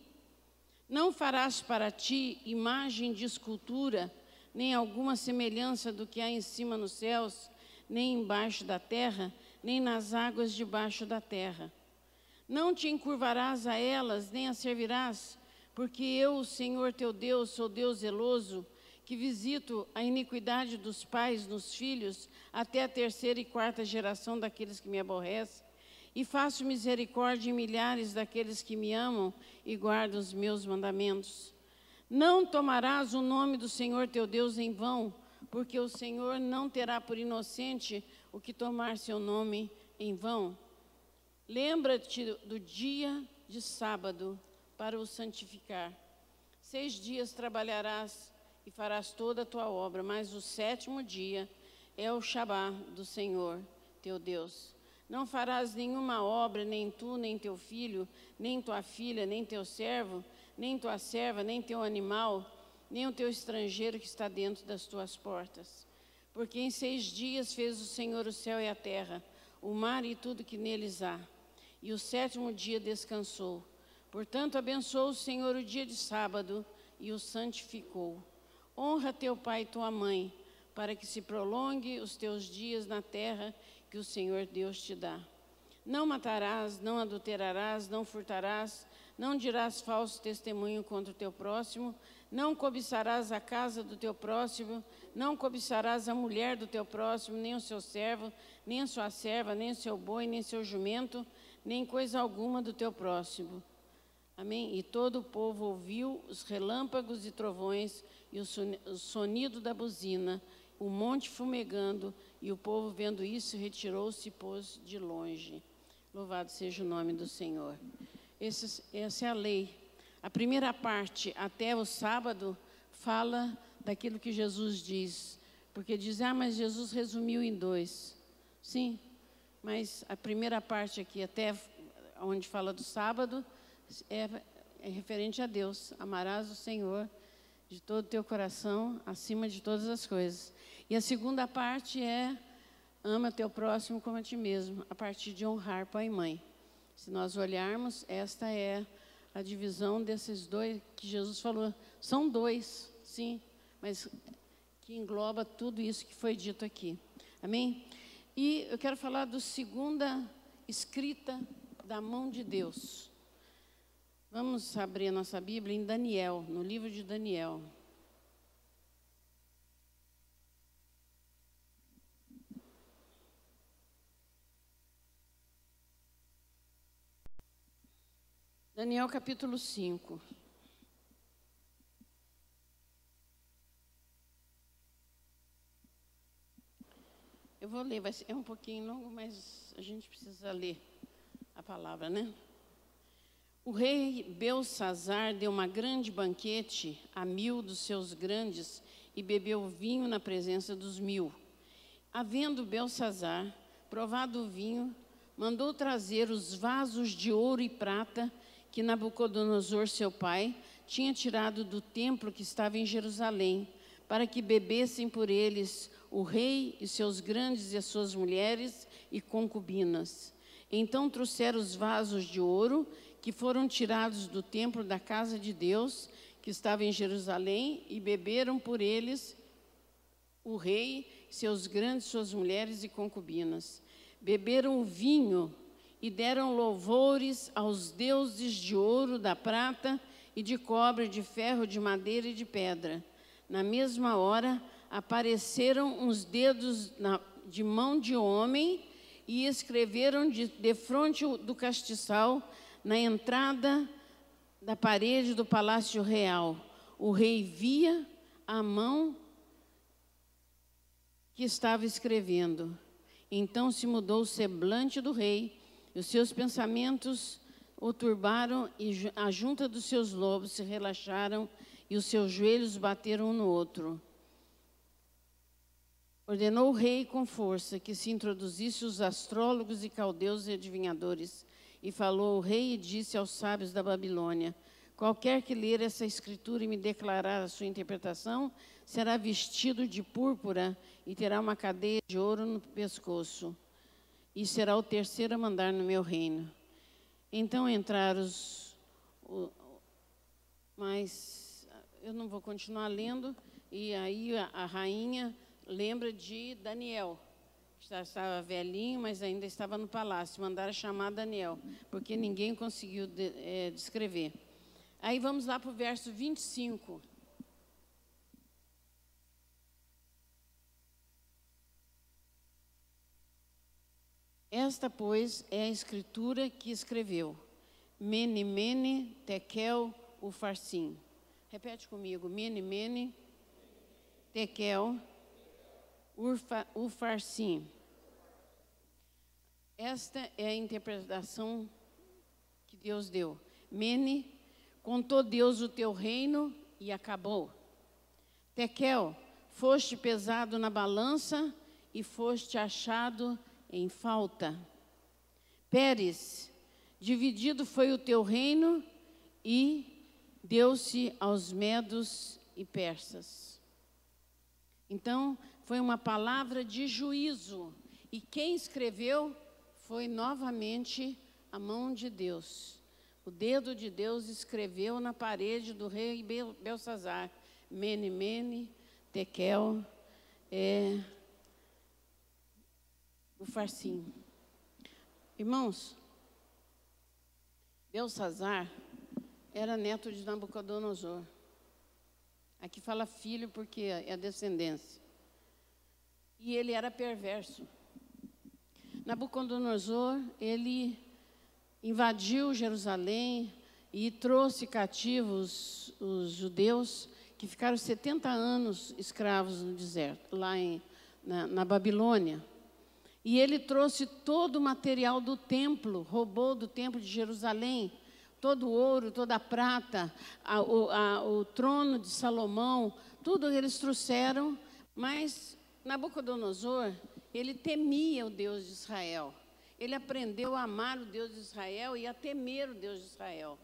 Não farás para ti imagem de escultura, nem alguma semelhança do que há em cima nos céus, nem embaixo da terra, nem nas águas debaixo da terra. Não te encurvarás a elas, nem as servirás, porque eu, o Senhor teu Deus, sou Deus zeloso, que visito a iniquidade dos pais nos filhos, até a 3ª e 4ª geração daqueles que me aborrecem, e faço misericórdia em milhares daqueles que me amam e guardam os meus mandamentos. Não tomarás o nome do Senhor teu Deus em vão, porque o Senhor não terá por inocente o que tomar seu nome em vão. Lembra-te do dia de sábado para o santificar. 6 dias trabalharás e farás toda a tua obra, mas o 7º dia é o Shabá do Senhor teu Deus. Não farás nenhuma obra, nem tu, nem teu filho, nem tua filha, nem teu servo, nem tua serva, nem teu animal, nem o teu estrangeiro que está dentro das tuas portas. Porque em 6 dias fez o Senhor o céu e a terra, o mar e tudo que neles há. E o 7º dia descansou. Portanto, abençoou o Senhor o dia de sábado e o santificou. Honra teu pai e tua mãe, para que se prolongue os teus dias na terra que o Senhor Deus te dá. Não matarás, não adulterarás, não furtarás, não dirás falso testemunho contra o teu próximo, não cobiçarás a casa do teu próximo, não cobiçarás a mulher do teu próximo, nem o seu servo, nem a sua serva, nem o seu boi, nem seu jumento, nem coisa alguma do teu próximo. Amém? E todo o povo ouviu os relâmpagos e trovões e o sonido da buzina, o monte fumegando, e o povo, vendo isso, retirou-se e pôs de longe. Louvado seja o nome do Senhor. Essa é a lei. A primeira parte, até o sábado, fala daquilo que Jesus diz. Porque diz, mas Jesus resumiu em 2. Sim, mas a primeira parte aqui, até onde fala do sábado, é referente a Deus. Amarás o Senhor de todo o teu coração, acima de todas as coisas. E a segunda parte é, ama teu próximo como a ti mesmo, a partir de honrar pai e mãe. Se nós olharmos, esta é a divisão desses 2 que Jesus falou. São 2, sim, mas que engloba tudo isso que foi dito aqui. Amém? E eu quero falar do segunda escrita da mão de Deus. Vamos abrir a nossa Bíblia em Daniel, no livro de Daniel. Daniel capítulo 5. Eu vou ler, é um pouquinho longo, mas a gente precisa ler a palavra, né? O rei Belsazzar deu uma grande banquete a 1000 dos seus grandes e bebeu vinho na presença dos 1000. Havendo Belsazzar provado o vinho, mandou trazer os vasos de ouro e prata que Nabucodonosor, seu pai, tinha tirado do templo que estava em Jerusalém, para que bebessem por eles o rei e seus grandes e as suas mulheres e concubinas. Então trouxeram os vasos de ouro que foram tirados do templo da casa de Deus, que estava em Jerusalém, e beberam por eles o rei, seus grandes, suas mulheres e concubinas. Beberam o vinho e deram louvores aos deuses de ouro, da prata e de cobre, de ferro, de madeira e de pedra. Na mesma hora, apareceram uns dedos de mão de homem e escreveram defronte do castiçal, na entrada da parede do palácio real. O rei via a mão que estava escrevendo. Então se mudou o semblante do rei, e os seus pensamentos o turbaram, e a junta dos seus lobos se relaxaram, e os seus joelhos bateram um no outro. Ordenou o rei com força que se introduzisse os astrólogos e caldeus e adivinhadores. E falou o rei e disse aos sábios da Babilônia: qualquer que ler essa escritura e me declarar a sua interpretação, será vestido de púrpura e terá uma cadeia de ouro no pescoço. E será o terceiro a mandar no meu reino. Então entraram mas eu não vou continuar lendo. E aí a rainha lembra de Daniel. Estava velhinho, mas ainda estava no palácio. Mandaram chamar Daniel, porque ninguém conseguiu descrever. Aí vamos lá para o verso 25. Esta, pois, é a escritura que escreveu. Mene, mene, tekel, ufarsim. Repete comigo. Mene, mene, tekel, ufarsim. Esta é a interpretação que Deus deu. Mene, contou Deus o teu reino e acabou. Tekel, foste pesado na balança e foste achado em falta. Pérez, dividido foi o teu reino e deu-se aos medos e persas. Então, foi uma palavra de juízo. E quem escreveu foi novamente a mão de Deus. O dedo de Deus escreveu na parede do rei Belsazzar. Mene, mene, tekel, ufarsim. Irmãos, Belsazzar era neto de Nabucodonosor. Aqui fala filho porque é a descendência. E ele era perverso. Nabucodonosor, ele invadiu Jerusalém, e trouxe cativos os judeus que ficaram 70 anos escravos no deserto, lá na Babilônia. E ele trouxe todo o material do templo, roubou do templo de Jerusalém, todo o ouro, toda a prata, o trono de Salomão, tudo eles trouxeram, mas Nabucodonosor, ele temia o Deus de Israel. Ele aprendeu a amar o Deus de Israel e a temer o Deus de Israel.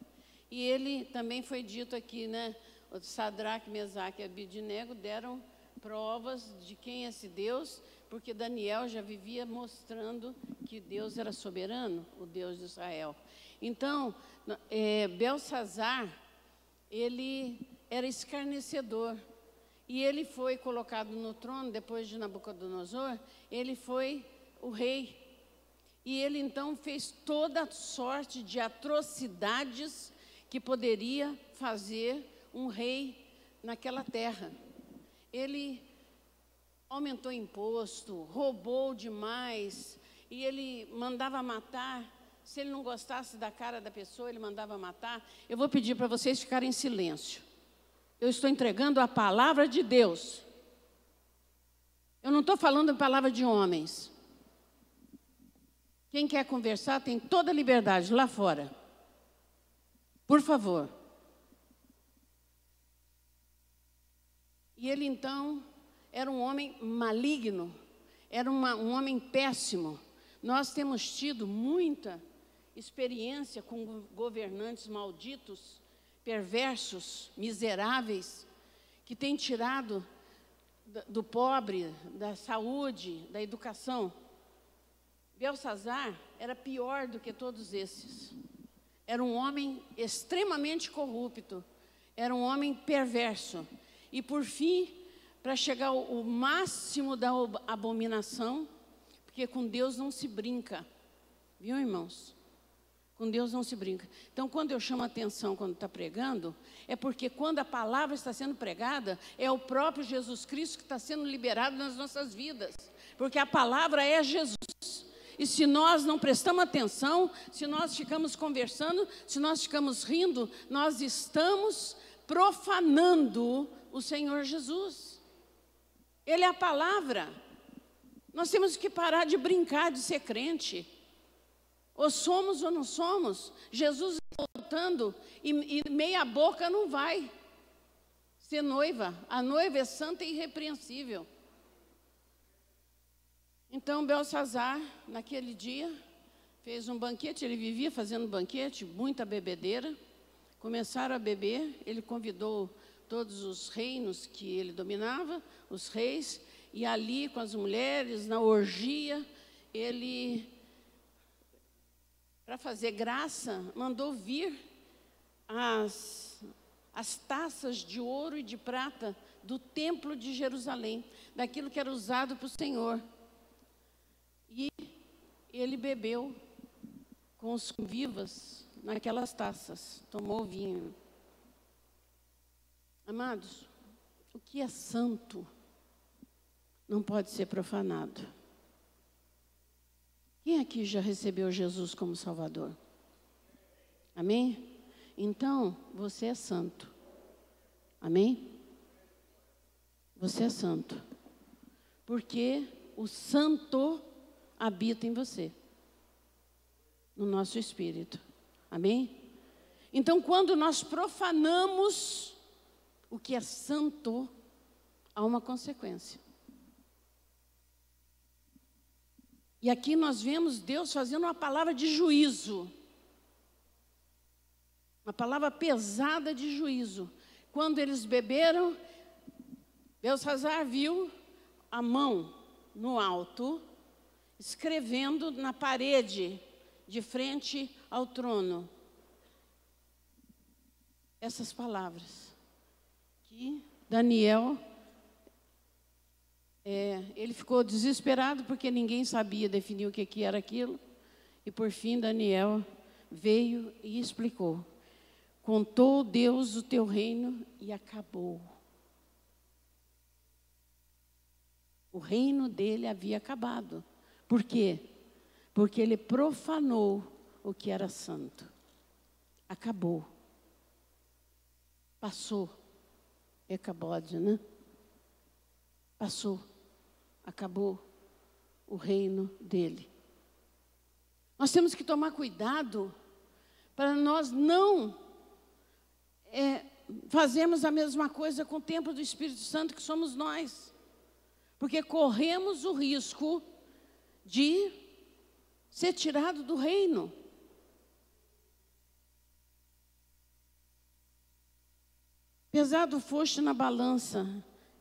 E ele também foi dito aqui, né? O Sadraque, Mesaque e Abednego deram provas de quem é esse Deus, porque Daniel já vivia mostrando que Deus era soberano, o Deus de Israel. Então, Belsazar, ele era escarnecedor. E ele foi colocado no trono, depois de Nabucodonosor, ele foi o rei. E ele então fez toda sorte de atrocidades que poderia fazer um rei naquela terra. Ele aumentou imposto, roubou demais, e ele mandava matar. Se ele não gostasse da cara da pessoa, ele mandava matar. Eu vou pedir para vocês ficarem em silêncio. Eu estou entregando a palavra de Deus. Eu não estou falando a palavra de homens. Quem quer conversar tem toda a liberdade lá fora. Por favor. E ele, então, era um homem maligno, era um homem péssimo. Nós temos tido muita experiência com governantes malditos, perversos, miseráveis, que têm tirado do pobre, da saúde, da educação. Belsazar era pior do que todos esses. Era um homem extremamente corrupto, era um homem perverso. E, por fim, para chegar ao máximo da abominação, porque com Deus não se brinca, viu, irmãos? Com Deus não se brinca. Então, quando eu chamo a atenção quando está pregando, é porque quando a palavra está sendo pregada, é o próprio Jesus Cristo que está sendo liberado nas nossas vidas. Porque a palavra é Jesus. E se nós não prestamos atenção, se nós ficamos conversando, se nós ficamos rindo, nós estamos profanando o Senhor Jesus. Ele é a palavra. Nós temos que parar de brincar de ser crente. Ou somos ou não somos. Jesus está voltando e meia boca não vai ser noiva. A noiva é santa e irrepreensível. Então, Belsazar, naquele dia, fez um banquete. Ele vivia fazendo banquete, muita bebedeira. Começaram a beber. Ele convidou todos os reinos que ele dominava, os reis, e ali com as mulheres, na orgia, ele, para fazer graça, mandou vir as taças de ouro e de prata do templo de Jerusalém, daquilo que era usado para o Senhor. E ele bebeu com os convivas naquelas taças, tomou vinho. Amados, o que é santo não pode ser profanado. Quem aqui já recebeu Jesus como Salvador? Amém? Então, você é santo. Amém? Você é santo. Porque o santo habita em você, no nosso espírito. Amém? Então, quando nós profanamos o que é santo, há uma consequência. E aqui nós vemos Deus fazendo uma palavra de juízo. Uma palavra pesada de juízo. Quando eles beberam, Belsazar viu a mão no alto, escrevendo na parede, de frente ao trono, essas palavras. Que Daniel, ele ficou desesperado porque ninguém sabia definir o que era aquilo. E por fim Daniel veio e explicou. Contou Deus o teu reino e acabou. O reino dele havia acabado. Por quê? Porque ele profanou o que era santo. Acabou. passou. Ecabode, né? Passou. Acabou o reino dele. Nós temos que tomar cuidado para nós não fazermos a mesma coisa com o templo do Espírito Santo, que somos nós. Porque corremos o risco de ser tirado do reino. Pesado foste na balança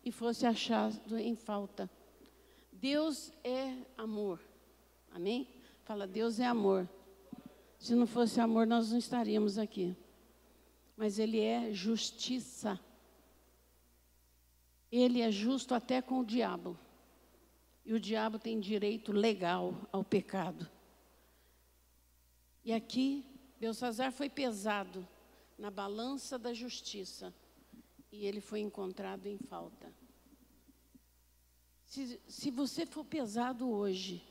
e fosse achado em falta. Deus é amor. Amém? Fala, Deus é amor. Se não fosse amor, nós não estaríamos aqui. Mas Ele é justiça. Ele é justo até com o diabo. E o diabo tem direito legal ao pecado. E aqui, Belsassar foi pesado na balança da justiça. E ele foi encontrado em falta. Se você for pesado hoje,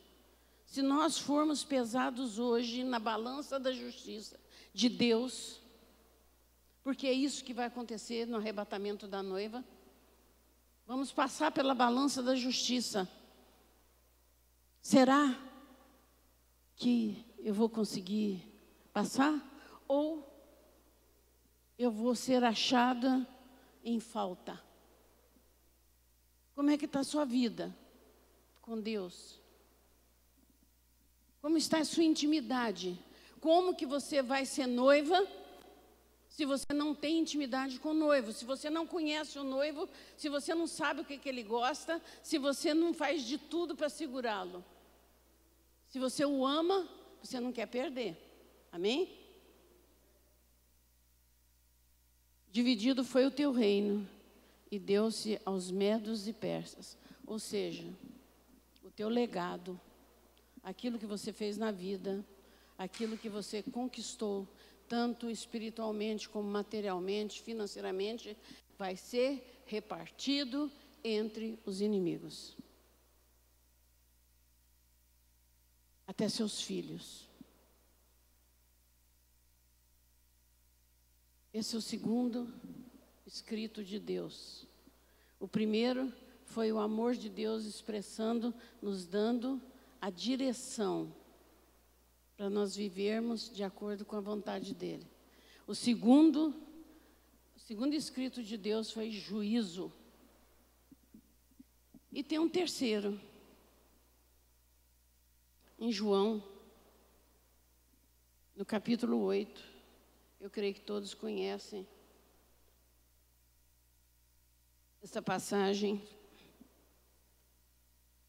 se nós formos pesados hoje na balança da justiça de Deus, porque é isso que vai acontecer no arrebatamento da noiva, vamos passar pela balança da justiça. Será que eu vou conseguir passar? Ou eu vou ser achada em falta? Como é que está a sua vida com Deus? Como está a sua intimidade? Como que você vai ser noiva se você não tem intimidade com o noivo? Se você não conhece o noivo, se você não sabe o que ele gosta, se você não faz de tudo para segurá-lo. Se você o ama, você não quer perder. Amém? Dividido foi o teu reino e deu-se aos medos e persas. Ou seja, o teu legado, aquilo que você fez na vida, aquilo que você conquistou, tanto espiritualmente como materialmente, financeiramente, vai ser repartido entre os inimigos. Até seus filhos. Esse é o segundo escrito de Deus. O primeiro foi o amor de Deus expressando, nos dando a direção para nós vivermos de acordo com a vontade dele. O segundo escrito de Deus foi juízo. E tem um terceiro. Em João, no capítulo 8, eu creio que todos conhecem essa passagem.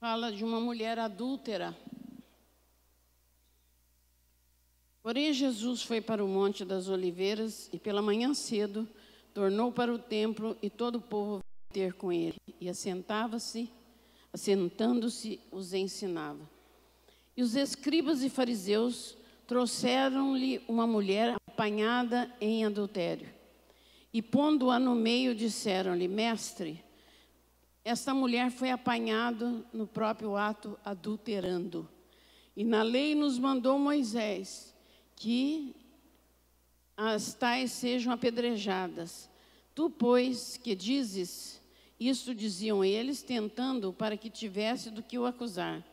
Fala de uma mulher adúltera. Porém, Jesus foi para o Monte das Oliveiras e pela manhã cedo tornou para o templo e todo o povo veio ter com ele. E assentando-se, os ensinava. E os escribas e fariseus trouxeram-lhe uma mulher apanhada em adultério. E pondo-a no meio, disseram-lhe: Mestre, esta mulher foi apanhada no próprio ato adulterando. E na lei nos mandou Moisés que as tais sejam apedrejadas. Tu, pois, que dizes? Isto diziam eles, tentando para que tivesse do que o acusar.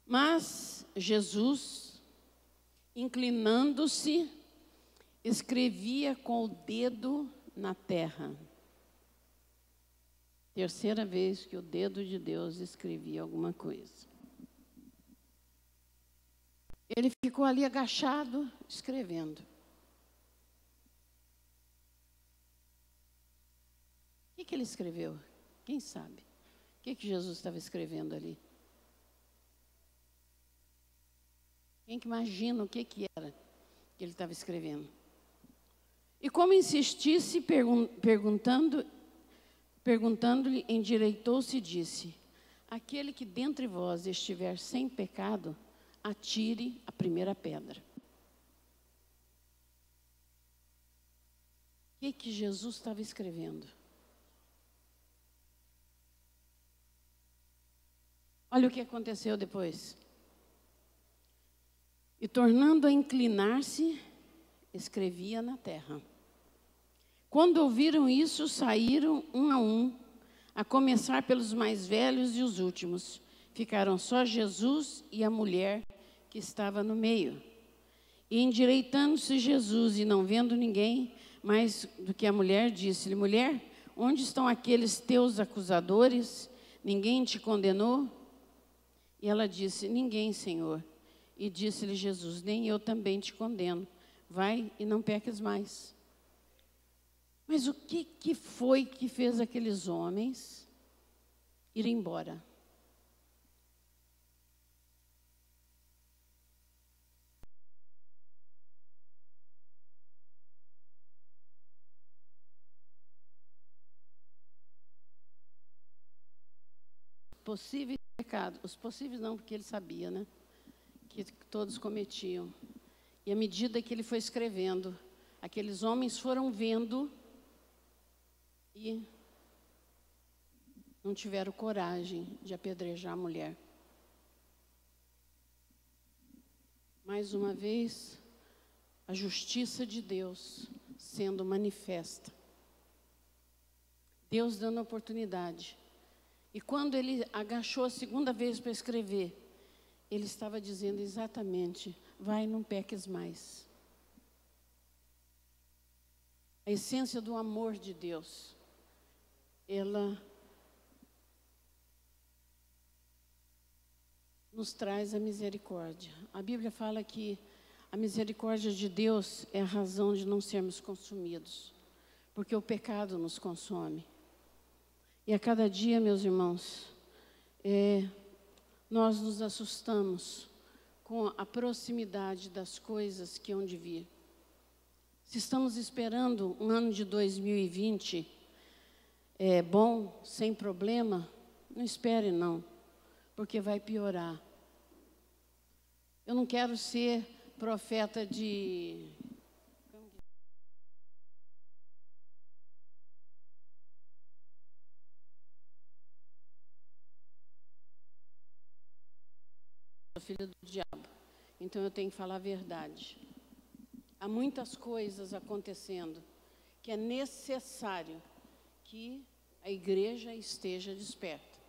Mas Jesus, inclinando-se, escrevia com o dedo na terra. Terceira vez que o dedo de Deus escrevia alguma coisa. Ele ficou ali agachado, escrevendo. O que ele escreveu? Quem sabe? O que Jesus estava escrevendo ali? Quem que imagina o que era que ele estava escrevendo? E como insistisse, perguntando-lhe, endireitou-se e disse: aquele que dentre vós estiver sem pecado, atire a primeira pedra. O que Jesus estava escrevendo? Olha o que aconteceu depois. E tornando a inclinar-se, escrevia na terra. Quando ouviram isso, saíram um, a começar pelos mais velhos e os últimos. Ficaram só Jesus e a mulher que estava no meio. E endireitando-se Jesus e não vendo ninguém mais do que a mulher, disse-lhe: mulher, onde estão aqueles teus acusadores? Ninguém te condenou? E ela disse: ninguém, Senhor. E disse-lhe Jesus: nem eu também te condeno. Vai e não peques mais. Mas o que foi que fez aqueles homens ir embora? Possíveis pecados, os possíveis não, porque ele sabia, né? Que todos cometiam. E à medida que ele foi escrevendo, aqueles homens foram vendo e não tiveram coragem de apedrejar a mulher. Mais uma vez, a justiça de Deus sendo manifesta. Deus dando oportunidade. E quando ele agachou a segunda vez para escrever, ele estava dizendo exatamente: vai, não peques mais. A essência do amor de Deus, ela nos traz a misericórdia. A Bíblia fala que a misericórdia de Deus é a razão de não sermos consumidos, porque o pecado nos consome. E a cada dia, meus irmãos, nós nos assustamos com a proximidade das coisas que hão de vir. Se estamos esperando um ano de 2020 bom, sem problema, não espere não, porque vai piorar. Eu não quero ser profeta de... filho do diabo. Então eu tenho que falar a verdade. Há muitas coisas acontecendo que é necessário que a igreja esteja desperta.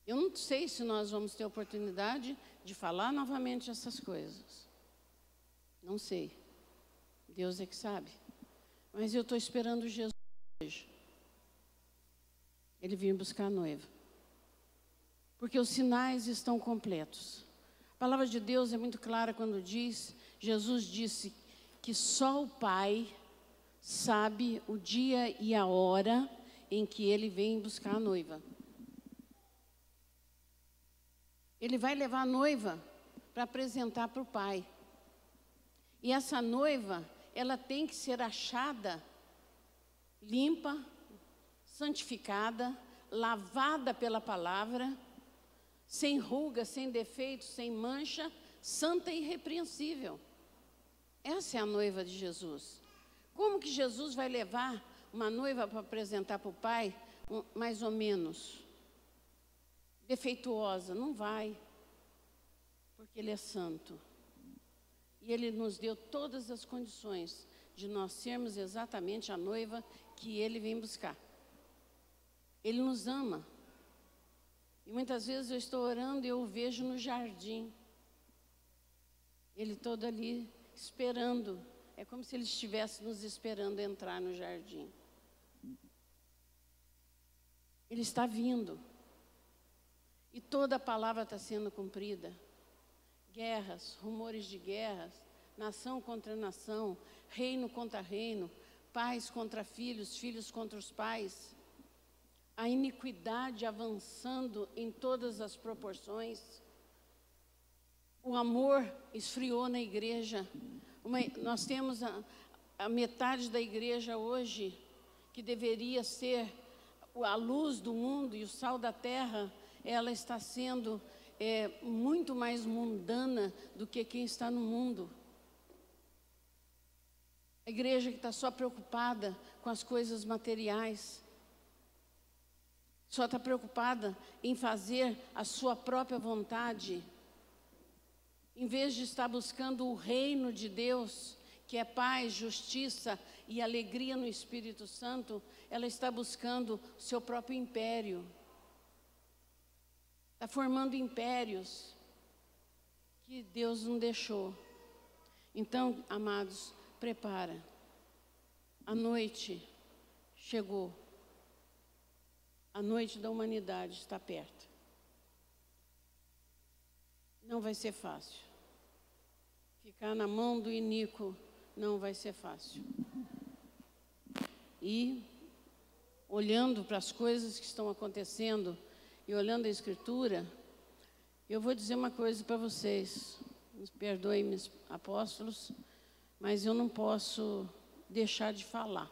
Eu não sei se nós vamos ter oportunidade de falar novamente essas coisas. Não sei. Deus é que sabe. Mas eu estou esperando Jesus hoje. Ele vir buscar a noiva. Porque os sinais estão completos. A palavra de Deus é muito clara quando diz, Jesus disse que só o Pai sabe o dia e a hora em que Ele vem buscar a noiva. Ele vai levar a noiva para apresentar para o Pai. E essa noiva, ela tem que ser achada limpa, santificada, lavada pela palavra, sem ruga, sem defeito, sem mancha, santa e irrepreensível. Essa é a noiva de Jesus. Como que Jesus vai levar uma noiva para apresentar para o Pai, mais ou menos defeituosa? Não vai, porque Ele é santo. E Ele nos deu todas as condições de nós sermos exatamente a noiva que Ele vem buscar. Ele nos ama. E muitas vezes eu estou orando e eu o vejo no jardim. Ele todo ali esperando. É como se Ele estivesse nos esperando entrar no jardim. Ele está vindo. E toda a palavra está sendo cumprida. Guerras, rumores de guerras, nação contra nação, reino contra reino, pais contra filhos, filhos contra os pais. A iniquidade avançando em todas as proporções. O amor esfriou na igreja. Nós temos a metade da igreja hoje, que deveria ser a luz do mundo e o sal da terra, ela está sendo muito mais mundana do que quem está no mundo. A igreja que está só preocupada com as coisas materiais, só está preocupada em fazer a sua própria vontade, em vez de estar buscando o reino de Deus, que é paz, justiça e alegria no Espírito Santo, ela está buscando o seu próprio império. Está formando impérios que Deus não deixou. Então, amados, prepara. A noite chegou. A noite da humanidade está perto. Não vai ser fácil. Ficar na mão do iníquo não vai ser fácil. E, olhando para as coisas que estão acontecendo e olhando a Escritura, eu vou dizer uma coisa para vocês. Perdoem-me, apóstolos, mas eu não posso deixar de falar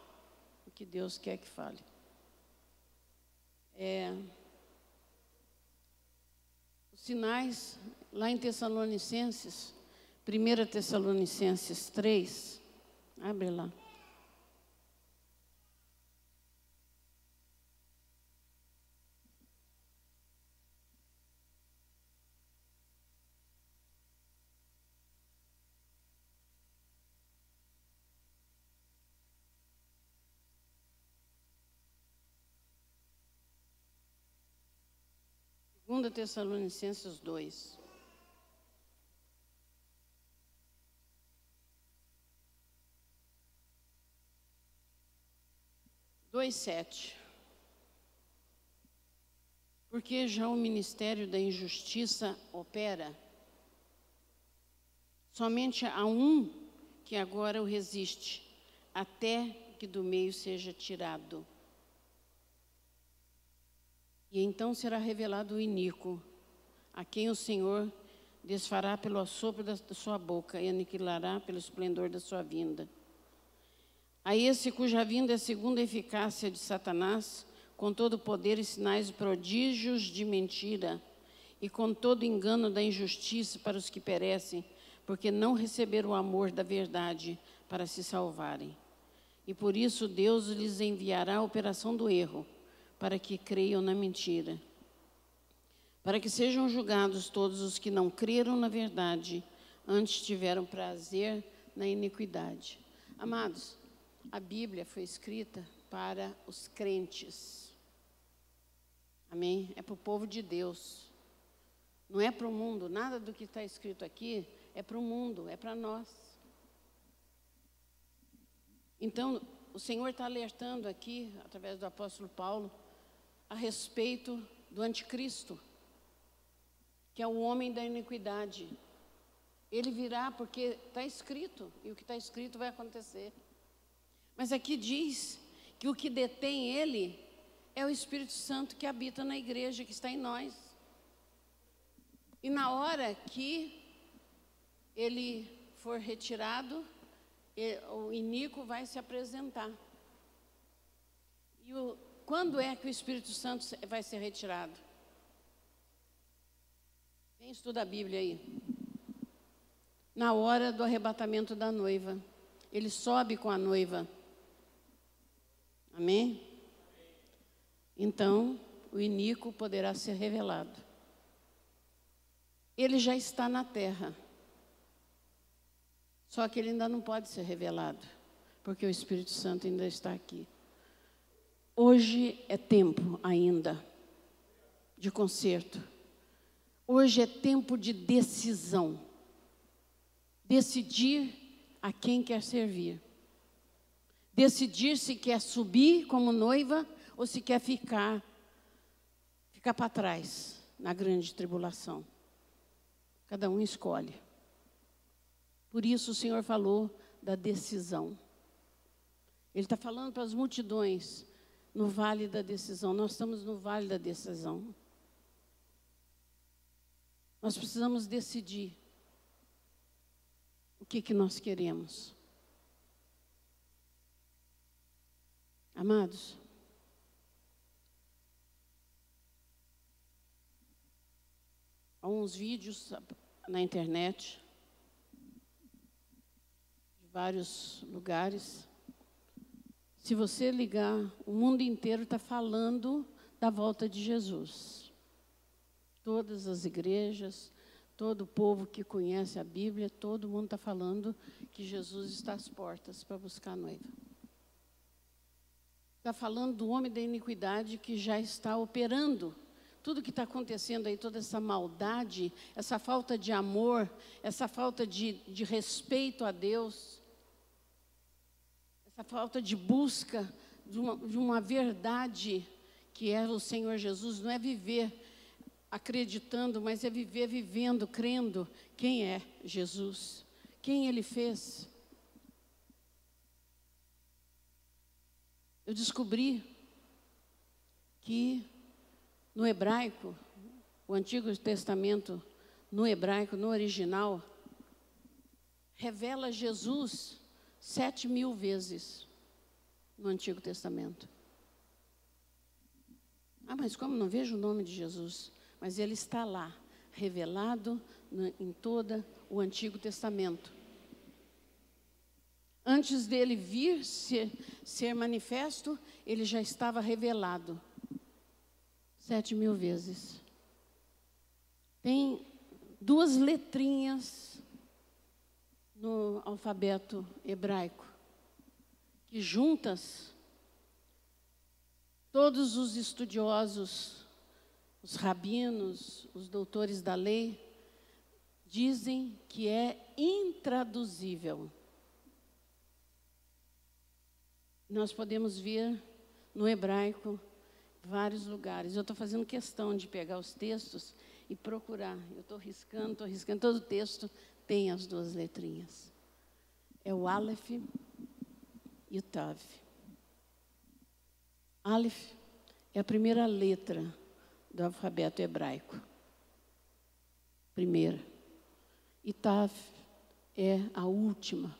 o que Deus quer que fale. Os sinais, lá em Tessalonicenses, 1 Tessalonicenses 3, abre lá. Segunda Tessalonicenses 2. Dois, 7. Porque já o ministério da injustiça opera. Somente há um que agora o resiste, até que do meio seja tirado. E então será revelado o iníquo, a quem o Senhor desfará pelo assopro da sua boca e aniquilará pelo esplendor da sua vinda. A esse cuja vinda é segundo a eficácia de Satanás, com todo o poder e sinais e prodígios de mentira, e com todo engano da injustiça para os que perecem, porque não receberam o amor da verdade para se salvarem. E por isso Deus lhes enviará a operação do erro, para que creiam na mentira, para que sejam julgados todos os que não creram na verdade, antes tiveram prazer na iniquidade. Amados, a Bíblia foi escrita para os crentes. Amém? É para o povo de Deus. Não é para o mundo. Nada do que está escrito aqui é para o mundo, é para nós. Então, o Senhor está alertando aqui, através do apóstolo Paulo, a respeito do anticristo, que é o homem da iniquidade. Ele virá porque está escrito, e o que está escrito vai acontecer. Mas aqui diz que o que detém ele é o Espírito Santo que habita na igreja, que está em nós. E na hora que ele for retirado, o iníquo vai se apresentar. E quando é que o Espírito Santo vai ser retirado? Quem estuda a Bíblia aí? Na hora do arrebatamento da noiva. Ele sobe com a noiva. Amém? Então, o iníquo poderá ser revelado. Ele já está na terra. Só que ele ainda não pode ser revelado, porque o Espírito Santo ainda está aqui. Hoje é tempo ainda de conserto. Hoje é tempo de decisão. Decidir a quem quer servir. Decidir se quer subir como noiva ou se quer ficar para trás na grande tribulação. Cada um escolhe. Por isso o Senhor falou da decisão. Ele está falando para as multidões no vale da decisão. Nós estamos no vale da decisão. Nós precisamos decidir o que nós queremos. Amados, há uns vídeos na internet, de vários lugares. Se você ligar, o mundo inteiro está falando da volta de Jesus. Todas as igrejas, Todo o povo que conhece a Bíblia, todo mundo está falando que Jesus está às portas para buscar a noiva. Está falando do homem da iniquidade que já está operando. Tudo que está acontecendo aí, toda essa maldade, essa falta de amor, essa falta de respeito a Deus, essa falta de busca de uma verdade que é o Senhor Jesus, não é viver acreditando, mas é viver vivendo, crendo quem é Jesus, quem Ele fez. Eu descobri que no hebraico, o Antigo Testamento, no hebraico, no original, revela Jesus 7.000 vezes no Antigo Testamento. Ah, mas como não vejo o nome de Jesus? Mas ele está lá, revelado em todo o Antigo Testamento. Antes dele vir ser manifesto, ele já estava revelado 7.000 vezes. Tem 2 letrinhas no alfabeto hebraico, que juntas, todos os estudiosos, os rabinos, os doutores da lei, dizem que é intraduzível. Nós podemos ver no hebraico vários lugares. Eu estou fazendo questão de pegar os textos e procurar. Eu estou riscando. Todo o texto tem as 2 letrinhas. É o Aleph e o Tav. Aleph é a primeira letra do alfabeto hebraico. Primeira. E Tav é a última.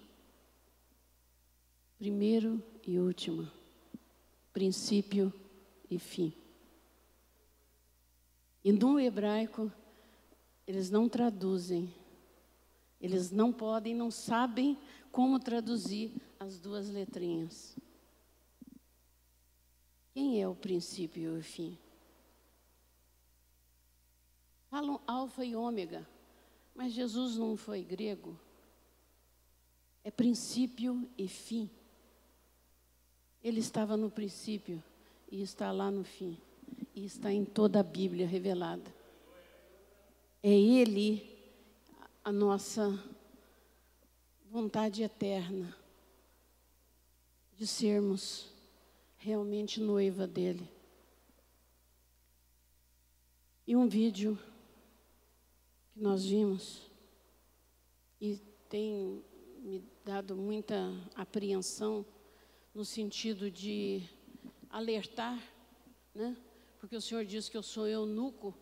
Primeiro e última. Princípio e fim. E no hebraico, eles não traduzem. Eles não podem, não sabem como traduzir as 2 letrinhas. Quem é o princípio e o fim? Falam alfa e ômega, mas Jesus não foi grego. É princípio e fim. Ele estava no princípio e está lá no fim. E está em toda a Bíblia revelada. É Ele a nossa vontade eterna de sermos realmente noiva dEle. E um vídeo que nós vimos e tem me dado muita apreensão no sentido de alertar, né? Porque o Senhor diz que eu sou eunuco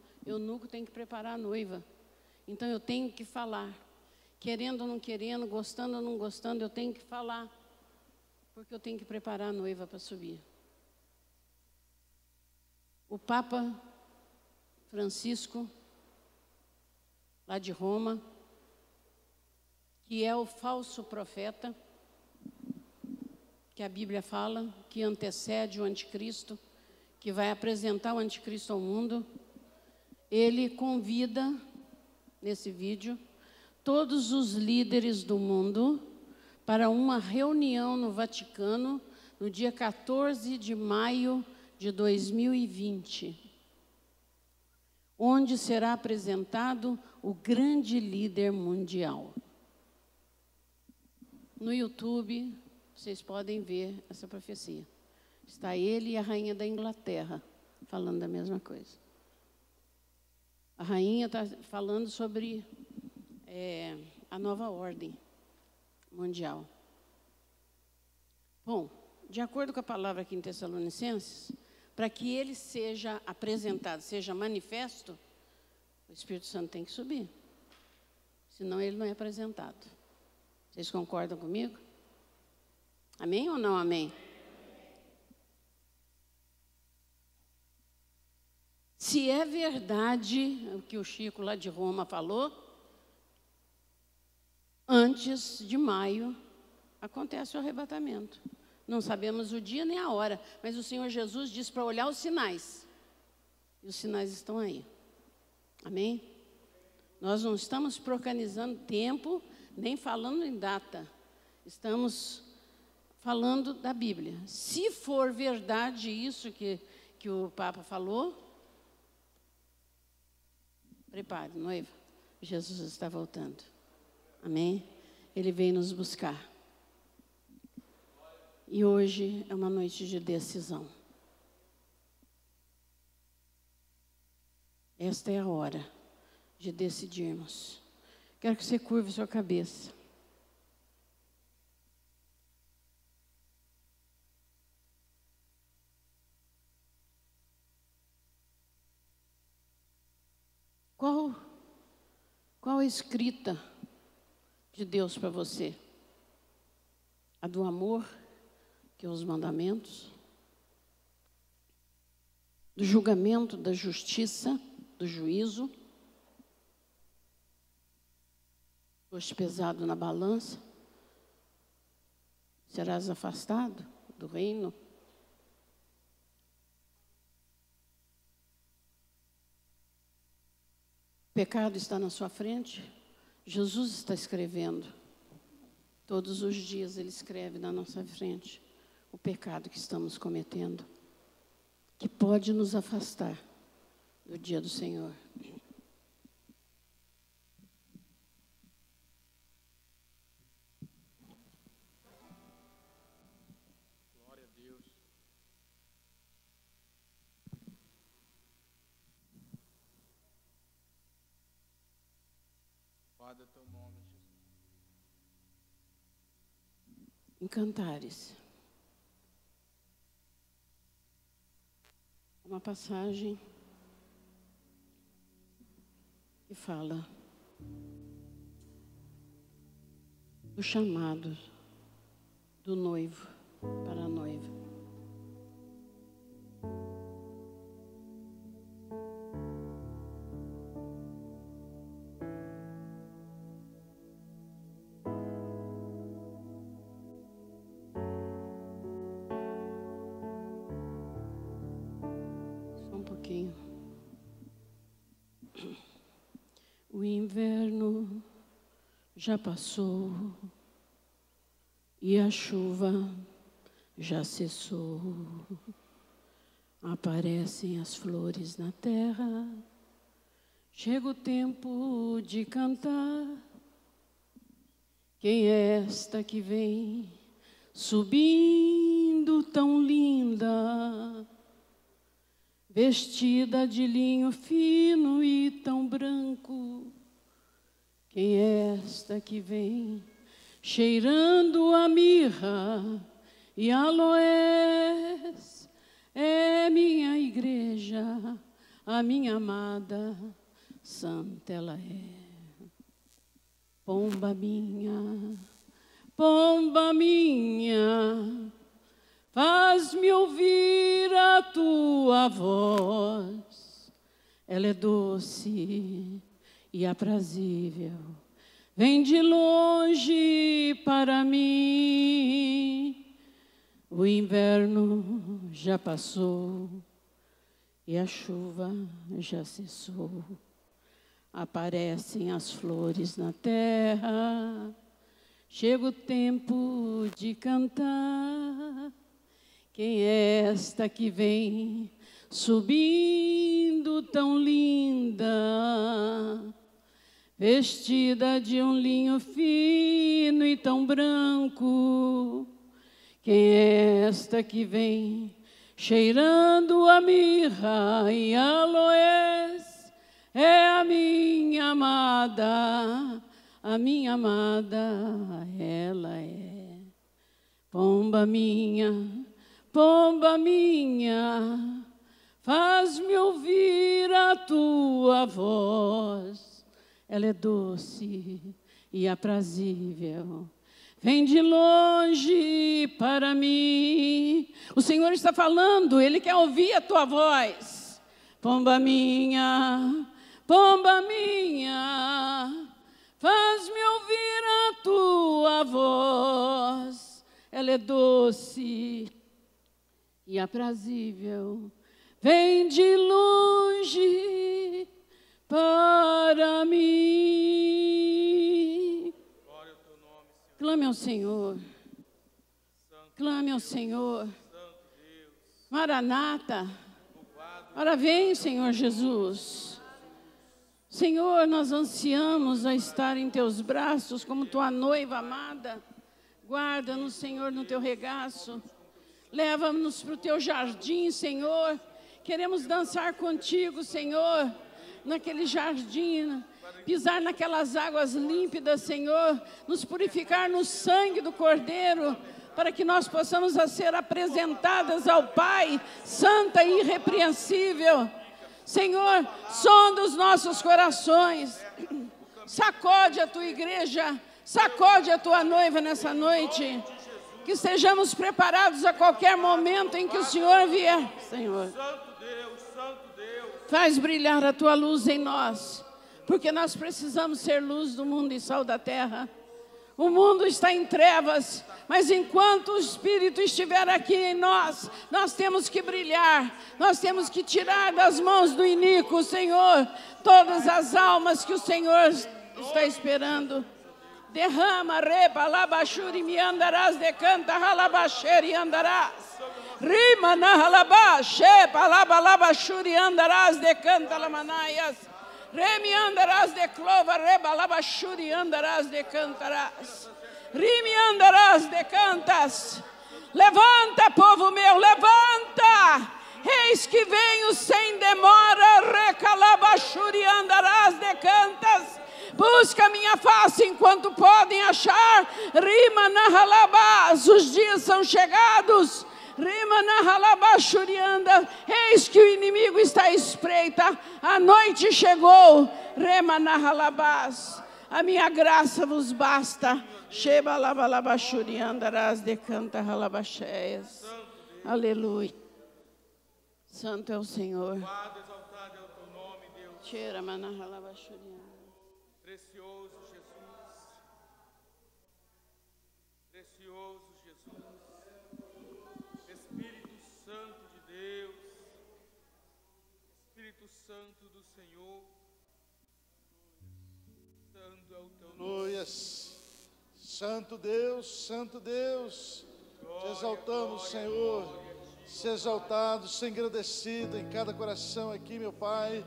tem que preparar a noiva. Então eu tenho que falar, querendo ou não querendo, gostando ou não gostando, eu tenho que falar, porque eu tenho que preparar a noiva para subir. O Papa Francisco, lá de Roma, que é o falso profeta, que a Bíblia fala, que antecede o anticristo, que vai apresentar o anticristo ao mundo, ele convida, nesse vídeo, todos os líderes do mundo para uma reunião no Vaticano, no dia 14 de maio de 2020, onde será apresentado o grande líder mundial. No YouTube, vocês podem ver essa profecia. Está ele e a rainha da Inglaterra falando da mesma coisa. A rainha está falando sobre a nova ordem mundial. Bom, de acordo com a palavra aqui em Tessalonicenses, para que ele seja apresentado, seja manifesto, o Espírito Santo tem que subir. Senão ele não é apresentado. Vocês concordam comigo? Amém ou não amém? Se é verdade o que o Chico lá de Roma falou, antes de maio acontece o arrebatamento. Não sabemos o dia nem a hora, mas o Senhor Jesus disse para olhar os sinais. E os sinais estão aí. Amém? Nós não estamos proclamando tempo, nem falando em data. Estamos falando da Bíblia. Se for verdade isso que o Papa falou, prepare, noiva. Jesus está voltando. Amém? Ele vem nos buscar. E hoje é uma noite de decisão. Esta é a hora de decidirmos. Quero que você curve sua cabeça. Qual a escrita de Deus para você? A do amor, que é os mandamentos, do julgamento, da justiça, do juízo, foste pesado na balança, serás afastado do reino. O pecado está na sua frente. Jesus está escrevendo. Todos os dias Ele escreve na nossa frente o pecado que estamos cometendo, que pode nos afastar do dia do Senhor. Glória a Deus. Guarda teu nome, Jesus. Em Cantares, uma passagem que fala do chamado do noivo para a noiva. O inverno já passou e a chuva já cessou. Aparecem as flores na terra. Chega o tempo de cantar. Quem é esta que vem subindo tão linda? Vestida de linho fino e tão branco. Quem é esta que vem cheirando a mirra e aloés? É minha igreja, a minha amada, santa ela é. Pomba minha, faz-me ouvir a tua voz. Ela é doce e aprazível. Vem de longe para mim. O inverno já passou e a chuva já cessou. Aparecem as flores na terra. Chega o tempo de cantar. Quem é esta que vem subindo tão linda? Vestida de um linho fino e tão branco. Quem é esta que vem cheirando a mirra e aloés? É a minha amada, ela é. Pomba minha, faz-me ouvir a tua voz. Ela é doce e aprazível. Vem de longe para mim. O Senhor está falando, Ele quer ouvir a tua voz. Pomba minha, faz-me ouvir a tua voz. Ela é doce e aprazível. Vem de longe para mim. Clame ao Senhor. Clame ao Senhor. Maranata. Ora vem, Senhor Jesus. Senhor, nós ansiamos a estar em teus braços como tua noiva amada. Guarda-nos, Senhor, no teu regaço. Leva-nos para o teu jardim, Senhor. Queremos dançar contigo, Senhor, naquele jardim, pisar naquelas águas límpidas, Senhor, nos purificar no sangue do Cordeiro, para que nós possamos ser apresentadas ao Pai, santa e irrepreensível. Senhor, sonda os nossos corações, sacode a tua igreja, sacode a tua noiva nessa noite, que estejamos preparados a qualquer momento em que o Senhor vier, Senhor. Faz brilhar a tua luz em nós, porque nós precisamos ser luz do mundo e sal da terra. O mundo está em trevas, mas enquanto o Espírito estiver aqui em nós, nós temos que brilhar, nós temos que tirar das mãos do iníquo, Senhor, todas as almas que o Senhor está esperando. Derrama, reba, labachuri, me andarás, decanta, ralabaxeri, andarás. Rima, na ralabaxe, palaba, labachuri, andarás, decanta, lamanaias. Remi andarás de clova, reba, labachuri, andarás, decantarás. Rime andarás, decantas. Levanta, povo meu, levanta. Eis que venho sem demora, recalabachuri, andarás, decantas. Busca minha face enquanto podem achar. Rima na halabás, os dias são chegados. Rima na halabachurianda, eis que o inimigo está à espreita, a noite chegou. Rema na halabás, a minha graça vos basta. Sheba labalabachuriandarás, decanta halabacheias. Aleluia. Santo é o Senhor. Exaltado é o teu nome, Deus. Cheira mana halabachurianda. Precioso Jesus. Precioso Jesus. Espírito Santo de Deus. Espírito Santo do Senhor. Santo é o teu nome. Aleluia. Santo Deus, te exaltamos, Senhor. Seja exaltado, seja engrandecido em cada coração aqui, meu Pai,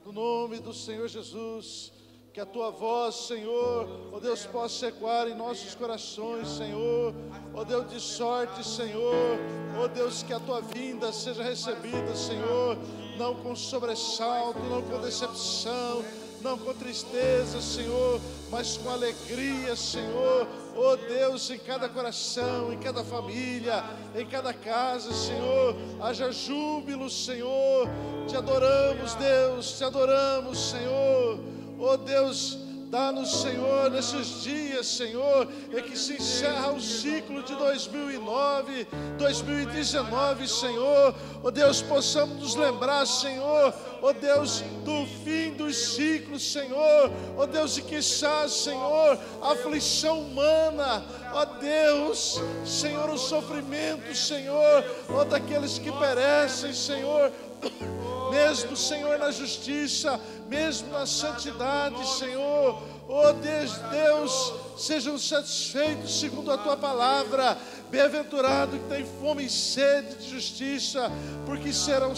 no nome do Senhor Jesus. Que a tua voz, Senhor, ó Deus, possa ecoar em nossos corações, Senhor. Ó Deus de sorte, Senhor. Ó Deus, que a tua vinda seja recebida, Senhor, não com sobressalto, não com decepção, não com tristeza, Senhor, mas com alegria, Senhor. Oh Deus, em cada coração, em cada família, em cada casa, Senhor, haja júbilo, Senhor. Te adoramos, Deus, te adoramos, Senhor. Oh Deus, dá-nos, Senhor, nesses dias, Senhor, em que se encerra o ciclo de 2019, Senhor. Oh Deus, possamos nos lembrar, Senhor, oh Deus, do fim dos ciclos, Senhor. Oh Deus, e quizás, Senhor, a aflição humana, ó Deus, Senhor, o sofrimento, Senhor, ó daqueles que perecem, Senhor. Mesmo, Senhor, na justiça, mesmo na santidade, Senhor, oh Deus, sejam satisfeitos segundo a tua palavra. Bem-aventurado que tem fome e sede de justiça, porque será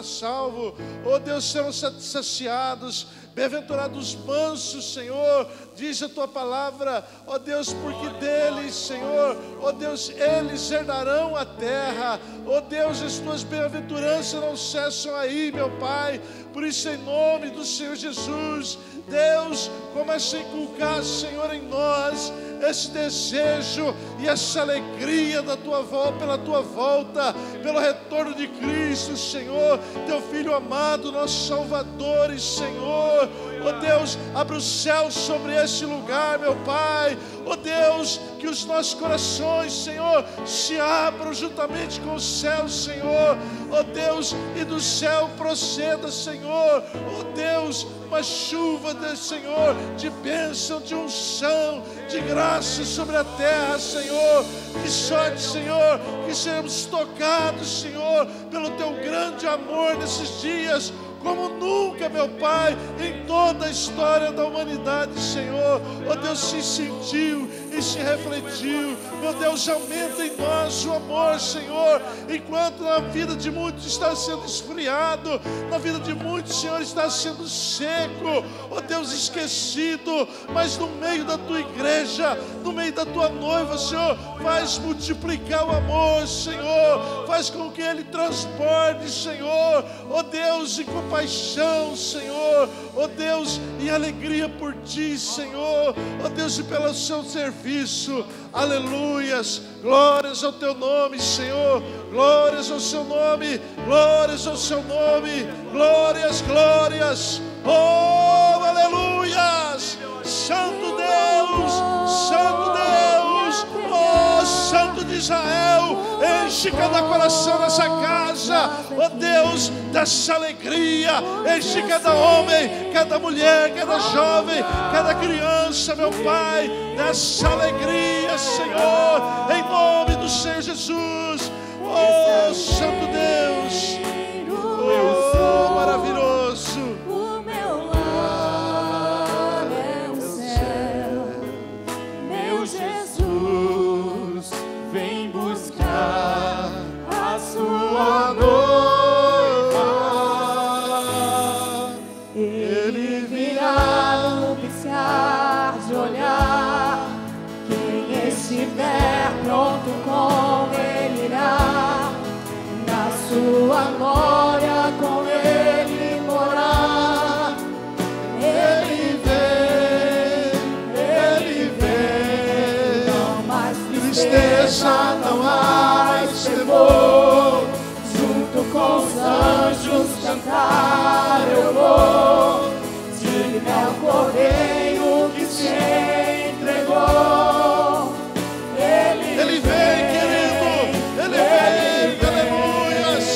salvo. Oh Deus, serão saciados. Bem-aventurados os mansos, Senhor, diz a tua palavra, ó Deus, porque deles, Senhor, ó Deus, eles herdarão a terra. Ó Deus, as tuas bem-aventuranças não cessam aí, meu Pai. Por isso, em nome do Senhor Jesus, Deus, começa a inculcar, Senhor, em nós esse desejo e essa alegria da tua volta, pela tua volta, pelo retorno de Cristo, Senhor, teu Filho amado, nosso Salvador e Senhor. Ó Deus, abre o céu sobre este lugar, meu Pai. Ó Deus, que os nossos corações, Senhor, se abram juntamente com o céu, Senhor. Ó Deus, e do céu proceda, Senhor, ó Deus, uma chuva, Senhor, de bênção, de unção, de graça sobre a terra, Senhor. Que sorte, Senhor, que sejamos tocados, Senhor, pelo teu grande amor nesses dias, como nunca, meu Pai, em toda a história da humanidade, Senhor. Ó Deus, se sentiu e se refletiu. Meu Deus, aumenta em nós o amor, Senhor, enquanto na vida de muitos está sendo esfriado, na vida de muitos, Senhor, está sendo seco, ó Deus, esquecido, mas no meio da tua igreja, no meio da tua noiva, Senhor, faz multiplicar o amor, Senhor, faz com que ele transborde, Senhor, ó Deus, em compaixão, Senhor, ó Deus, em alegria por ti, Senhor, ó Deus, e pelo seu serviço. Aleluias, glórias ao teu nome, Senhor, glórias ao seu nome, glórias ao seu nome, glórias, glórias, oh, aleluias, Santo Deus, oh, Santo de Israel, enche cada coração nessa casa, ó Deus, dessa alegria, enche cada homem, cada mulher, cada jovem, cada criança, meu Pai, dessa alegria, Senhor, em nome do Senhor Jesus, oh, Santo Deus, oh, maravilhoso. O meu lar é o céu, meu Jesus, vem buscar a sua noiva. Ele virá no piscar de olhar, quem estiver pronto com ele irá, na sua glória com ele morar. Ele vem, não mais tristeza, não mais temor, junto com os anjos cantar eu vou, digne é o Cordeiro que se entregou. Ele vem, querido, ele vem, aleluias,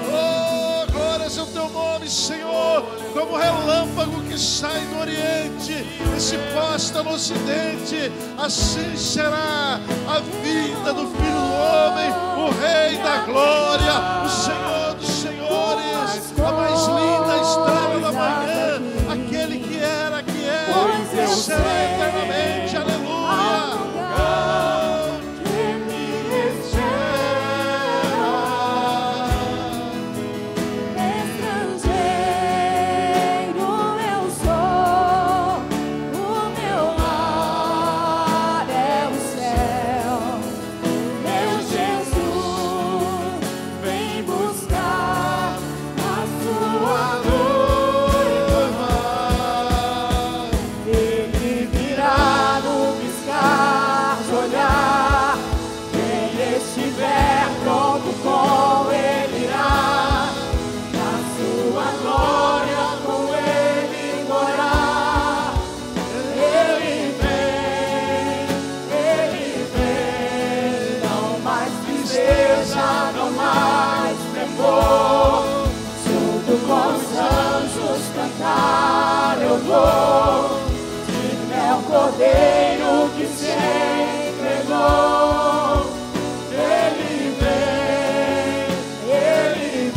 oh, glórias ao teu nome, Senhor, como relâmpago que sai do Oriente e se posta no Ocidente, assim será a vinda do Filho do Homem, o Rei da Glória, o Senhor dos Senhores, a mais linda estrela da manhã, aquele que era, que é, e será eternamente, aleluia. Eu vou, digne é o Cordeiro que se entregou. Ele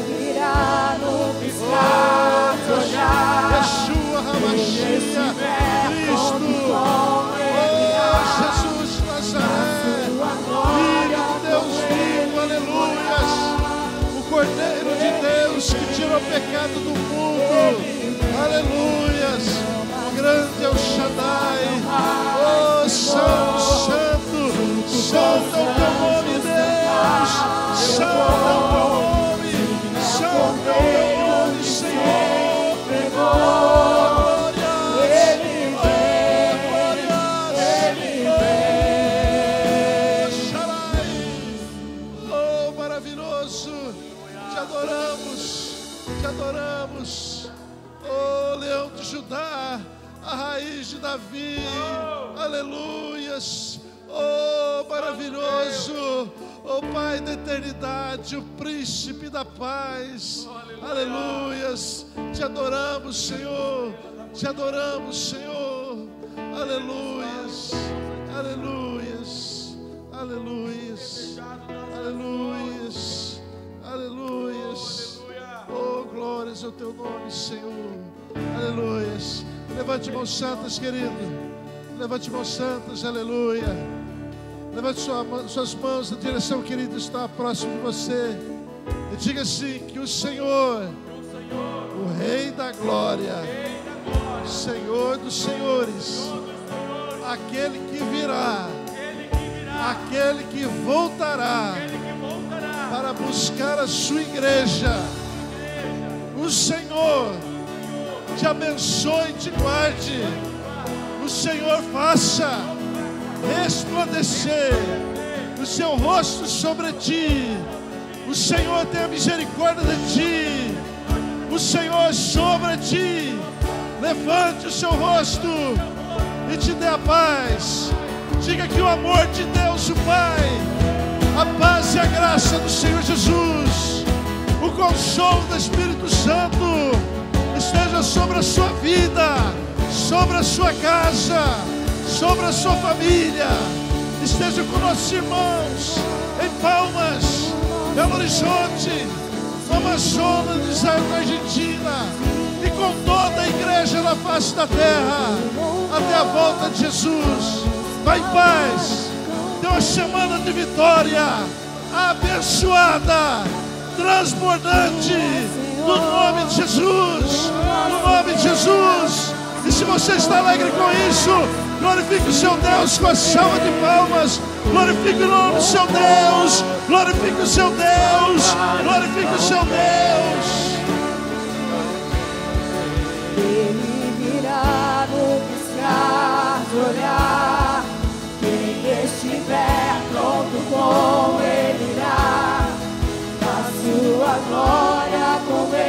virá no piscar de olhar. Yeshua HaMashiach, Cristo, oh, Jesus Nazaré, Filho de Deus vivo, aleluias, o Cordeiro de Deus que tirou o pecado do mundo, aleluias, o grande é o Shaddai, oh, Santo, Santo, Santo é o teu nome, Deus, Santo é o teu nome, Santo é o teu nome, Senhor, glórias, Shaddai, oh, maravilhoso, te adoramos, oh, Leão de Judá, a raiz de Davi, aleluias, oh, maravilhoso, oh, Pai da eternidade, o príncipe da paz, aleluias, te adoramos, Senhor, aleluias, aleluias, aleluias, aleluias, aleluias, glórias ao teu nome, Senhor. Aleluia. Levante mãos santas, querido. Levante mãos santas, aleluia. Levante suas mãos na direção, querido, está próximo de você. E diga assim: que o Senhor, o Rei da Glória, Senhor dos Senhores, aquele que virá, aquele que voltará para buscar a sua igreja, o Senhor te abençoe e te guarde. O Senhor faça resplandecer o seu rosto sobre ti. O Senhor tenha misericórdia de ti. O Senhor sobre ti levante o seu rosto e te dê a paz. Diga que o amor de Deus, o Pai, a paz e a graça do Senhor Jesus, o consolo do Espírito Santo esteja sobre a sua vida, sobre a sua casa, sobre a sua família. Esteja com nossos irmãos em Palmas, Belo Horizonte, no Amazonas, na Argentina, e com toda a igreja na face da terra, até a volta de Jesus. Vai em paz. Tenha uma semana de vitória, abençoada, transbordante, no nome de Jesus. No nome de Jesus. E se você está alegre com isso, glorifique o seu Deus com a salva de palmas. Glorifique o nome do seu Deus. Glorifique o seu Deus. Glorifique o seu Deus. Ele virá no piscar de olhar. Quem estiver pronto com ele irá. Da sua glória com ele.